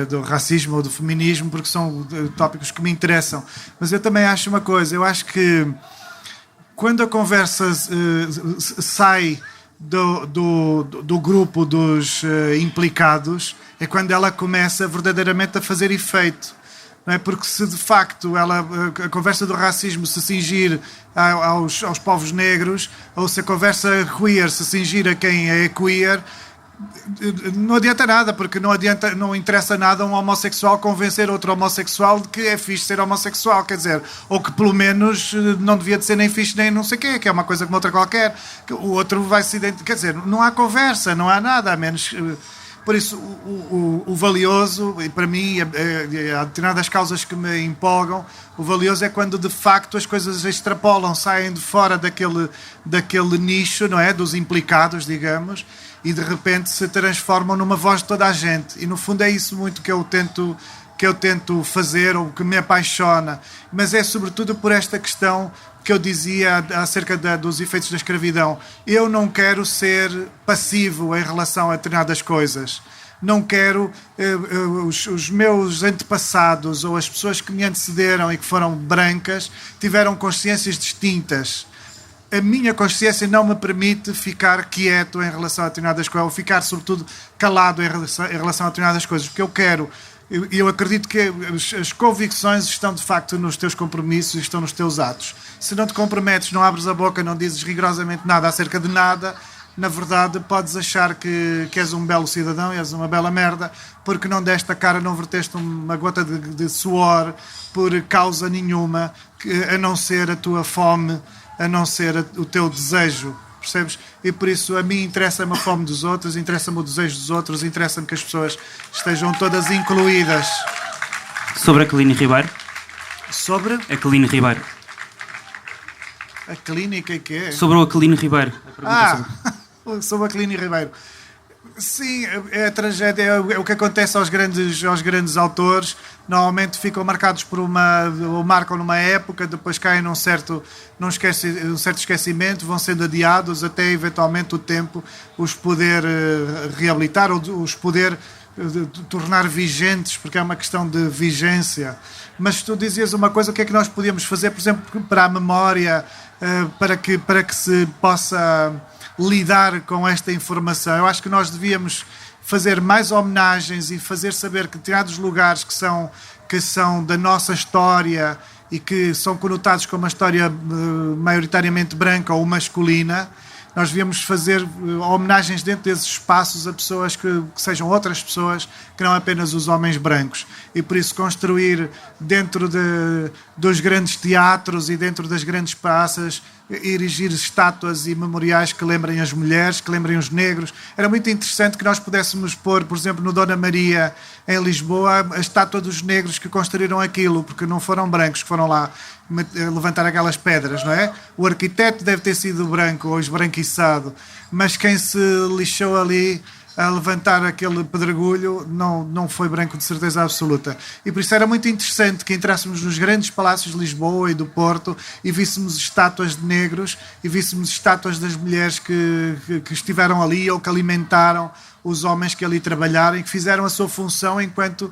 do racismo ou do feminismo, porque são tópicos que me interessam. Mas eu também acho uma coisa, eu acho que quando a conversa sai do grupo dos implicados, é quando ela começa verdadeiramente a fazer efeito. Não é? Porque se de facto a conversa do racismo se cingir aos povos negros, ou se a conversa queer se cingir a quem é queer, não adianta nada, porque não interessa nada um homossexual convencer outro homossexual de que é fixe ser homossexual, quer dizer, ou que pelo menos não devia de ser nem fixe nem não sei o quê, que é uma coisa como outra qualquer, o outro vai se identificar, quer dizer, não há conversa, não há nada, a menos... Por isso, o valioso, e para mim, há determinadas causas que me empolgam, o valioso é quando de facto as coisas extrapolam, saem de fora daquele nicho, não é? Dos implicados, digamos, e de repente se transformam numa voz de toda a gente. E no fundo é isso muito que eu tento fazer, ou que me apaixona. Mas é sobretudo por esta questão que eu dizia acerca dos efeitos da escravidão. Eu não quero ser passivo em relação a determinadas coisas. Não quero os meus antepassados ou as pessoas que me antecederam e que foram brancas tiveram consciências distintas. A minha consciência não me permite ficar quieto em relação a determinadas coisas, ou ficar sobretudo calado em relação a determinadas coisas, porque eu acredito que as convicções estão de facto nos teus compromissos e estão nos teus atos. Se não te comprometes, não abres a boca, não dizes rigorosamente nada acerca de nada, na verdade podes achar que és um belo cidadão e és uma bela merda, porque não deste a cara, não verteste uma gota de suor por causa nenhuma, a não ser a tua fome, a não ser o teu desejo. Percebes? E por isso a mim interessa-me a fome dos outros, interessa-me o desejo dos outros, interessa-me que as pessoas estejam todas incluídas. Sobre a Aquilino Ribeiro? Sobre? Aquilino Ribeiro. A clínica e quê? Sobre o Aquilino Ribeiro. Sobre a Aquilino Ribeiro. Sim, é a tragédia, é o que acontece aos grandes autores. Normalmente ficam marcados ou marcam numa época, depois caem num certo esquecimento, vão sendo adiados até eventualmente o tempo os poder reabilitar ou os poder tornar vigentes, porque é uma questão de vigência. Mas tu dizias uma coisa, o que é que nós podíamos fazer, por exemplo, para a memória, para que se possa lidar com esta informação? Eu acho que nós devíamos fazer mais homenagens e fazer saber que determinados lugares que são da nossa história e que são conotados com uma história maioritariamente branca ou masculina, nós devíamos fazer homenagens dentro desses espaços a pessoas que sejam outras pessoas, que não apenas os homens brancos. E por isso construir dentro dos grandes teatros e dentro das grandes praças erigir estátuas e memoriais que lembrem as mulheres, que lembrem os negros. Era muito interessante que nós pudéssemos pôr, por exemplo, no Dona Maria, em Lisboa, a estátua dos negros que construíram aquilo, porque não foram brancos que foram lá levantar aquelas pedras, não é? O arquiteto deve ter sido branco ou esbranquiçado, mas quem se lixou ali a levantar aquele pedregulho não foi branco de certeza absoluta. E por isso era muito interessante que entrássemos nos grandes palácios de Lisboa e do Porto e víssemos estátuas de negros e víssemos estátuas das mulheres que estiveram ali ou que alimentaram os homens que ali trabalharam e que fizeram a sua função enquanto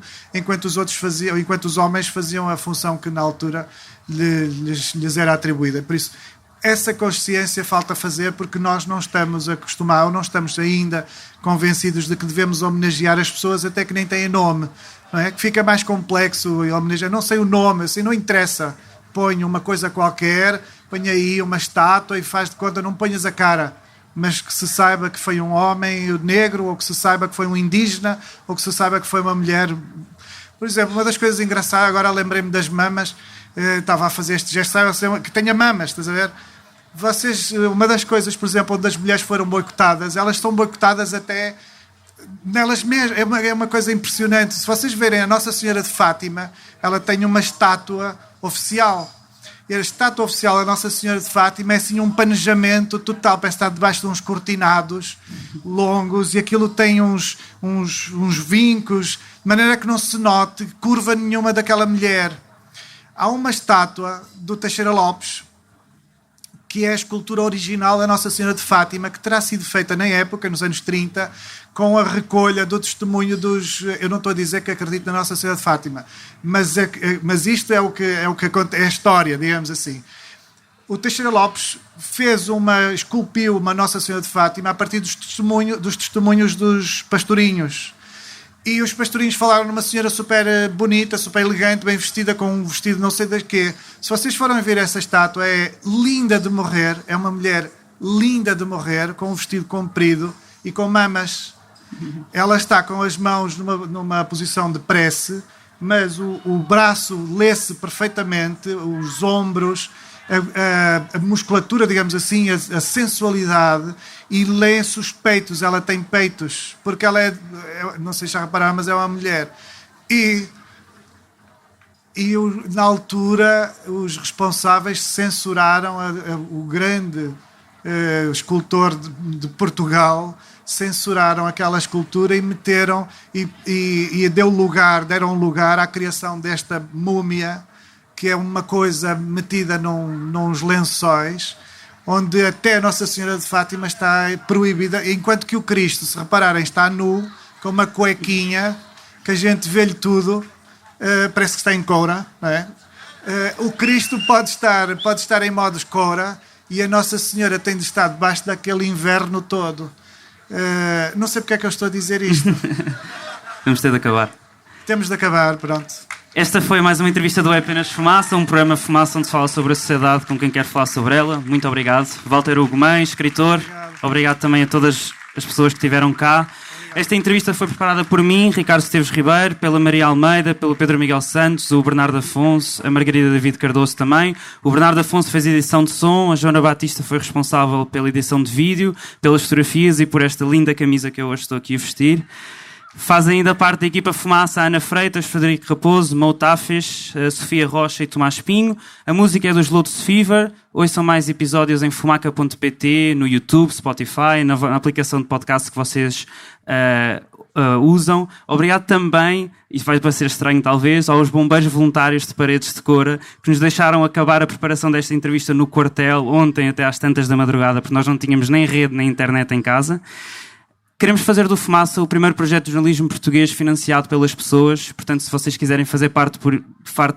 os homens faziam a função que na altura lhes era atribuída. Por isso, essa consciência falta fazer porque nós não estamos acostumados, ou não estamos ainda convencidos de que devemos homenagear as pessoas até que nem têm nome, não é? Que fica mais complexo homenagear. Não sei o nome, assim, não interessa. Ponho uma coisa qualquer, ponho aí uma estátua e faz de conta, não ponhas a cara, mas que se saiba que foi um homem negro, ou que se saiba que foi um indígena, ou que se saiba que foi uma mulher. Por exemplo, uma das coisas engraçadas, agora lembrei-me das mamas, estava a fazer este gesto, que tenha mamas, estás a ver? Uma das coisas, por exemplo, onde as mulheres foram boicotadas, elas são boicotadas até nelas mesmas. É uma coisa impressionante. Se vocês verem a Nossa Senhora de Fátima, ela tem uma estátua oficial. E a estátua oficial da Nossa Senhora de Fátima é assim um panejamento total, parece estar debaixo de uns cortinados longos e aquilo tem uns vincos, de maneira que não se note curva nenhuma daquela mulher. Há uma estátua do Teixeira Lopes, que é a escultura original da Nossa Senhora de Fátima, que terá sido feita na época, nos anos 30, com a recolha do testemunho dos... Eu não estou a dizer que acredito na Nossa Senhora de Fátima, mas isto é o que acontece, é a história, digamos assim. O Teixeira Lopes esculpiu uma Nossa Senhora de Fátima a partir dos testemunhos dos pastorinhos. E os pastorinhos falaram numa senhora super bonita, super elegante, bem vestida, com um vestido não sei de quê. Se vocês forem ver essa estátua, é linda de morrer. É uma mulher linda de morrer, com um vestido comprido e com mamas. Ela está com as mãos numa posição de prece, mas o braço lê-se perfeitamente, os ombros, a musculatura, digamos assim, a sensualidade, e lê-se os peitos. Ela tem peitos, porque ela não sei se já repararam, mas é uma mulher. Na altura, os responsáveis censuraram o grande escultor de Portugal, censuraram aquela escultura e meteram e deram lugar à criação desta múmia, que é uma coisa metida nos lençóis, onde até a Nossa Senhora de Fátima está proibida, enquanto que o Cristo, se repararem, está nu, com uma cuequinha, que a gente vê-lhe tudo, parece que está em coura, não é? O Cristo pode estar em modos coura, e a Nossa Senhora tem de estar debaixo daquele inverno todo. Não sei porque é que eu estou a dizer isto. Vamos ter de acabar. Temos de acabar, pronto. Esta foi mais uma entrevista do É Apenas Fumaça, um programa Fumaça onde se fala sobre a sociedade com quem quer falar sobre ela. Muito obrigado. Walter Hugo Mãe, escritor. Obrigado também a todas as pessoas que estiveram cá. Esta entrevista foi preparada por mim, Ricardo Esteves Ribeiro, pela Maria Almeida, pelo Pedro Miguel Santos, o Bernardo Afonso, a Margarida David Cardoso também. O Bernardo Afonso fez a edição de som, a Joana Batista foi responsável pela edição de vídeo, pelas fotografias e por esta linda camisa que eu hoje estou aqui a vestir. Fazem ainda parte da equipa Fumaça a Ana Freitas, Frederico Raposo, Mo Tafes, Sofia Rocha e Tomás Pinho. A música é dos Lotus Fever. Ouçam mais episódios em fumaca.pt, no YouTube, Spotify, na aplicação de podcast que vocês usam. Obrigado também, e vai parecer estranho talvez, aos bombeiros voluntários de Paredes de Coura, que nos deixaram acabar a preparação desta entrevista no quartel ontem até às tantas da madrugada, porque nós não tínhamos nem rede nem internet em casa. Queremos fazer do Fumaça o primeiro projeto de jornalismo português financiado pelas pessoas. Portanto, se vocês quiserem fazer parte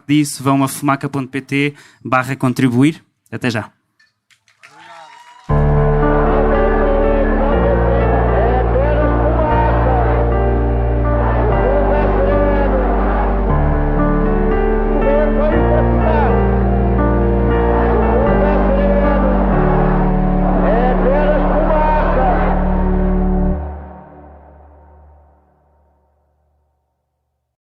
disso, vão a fumaca.pt/contribuir. Até já.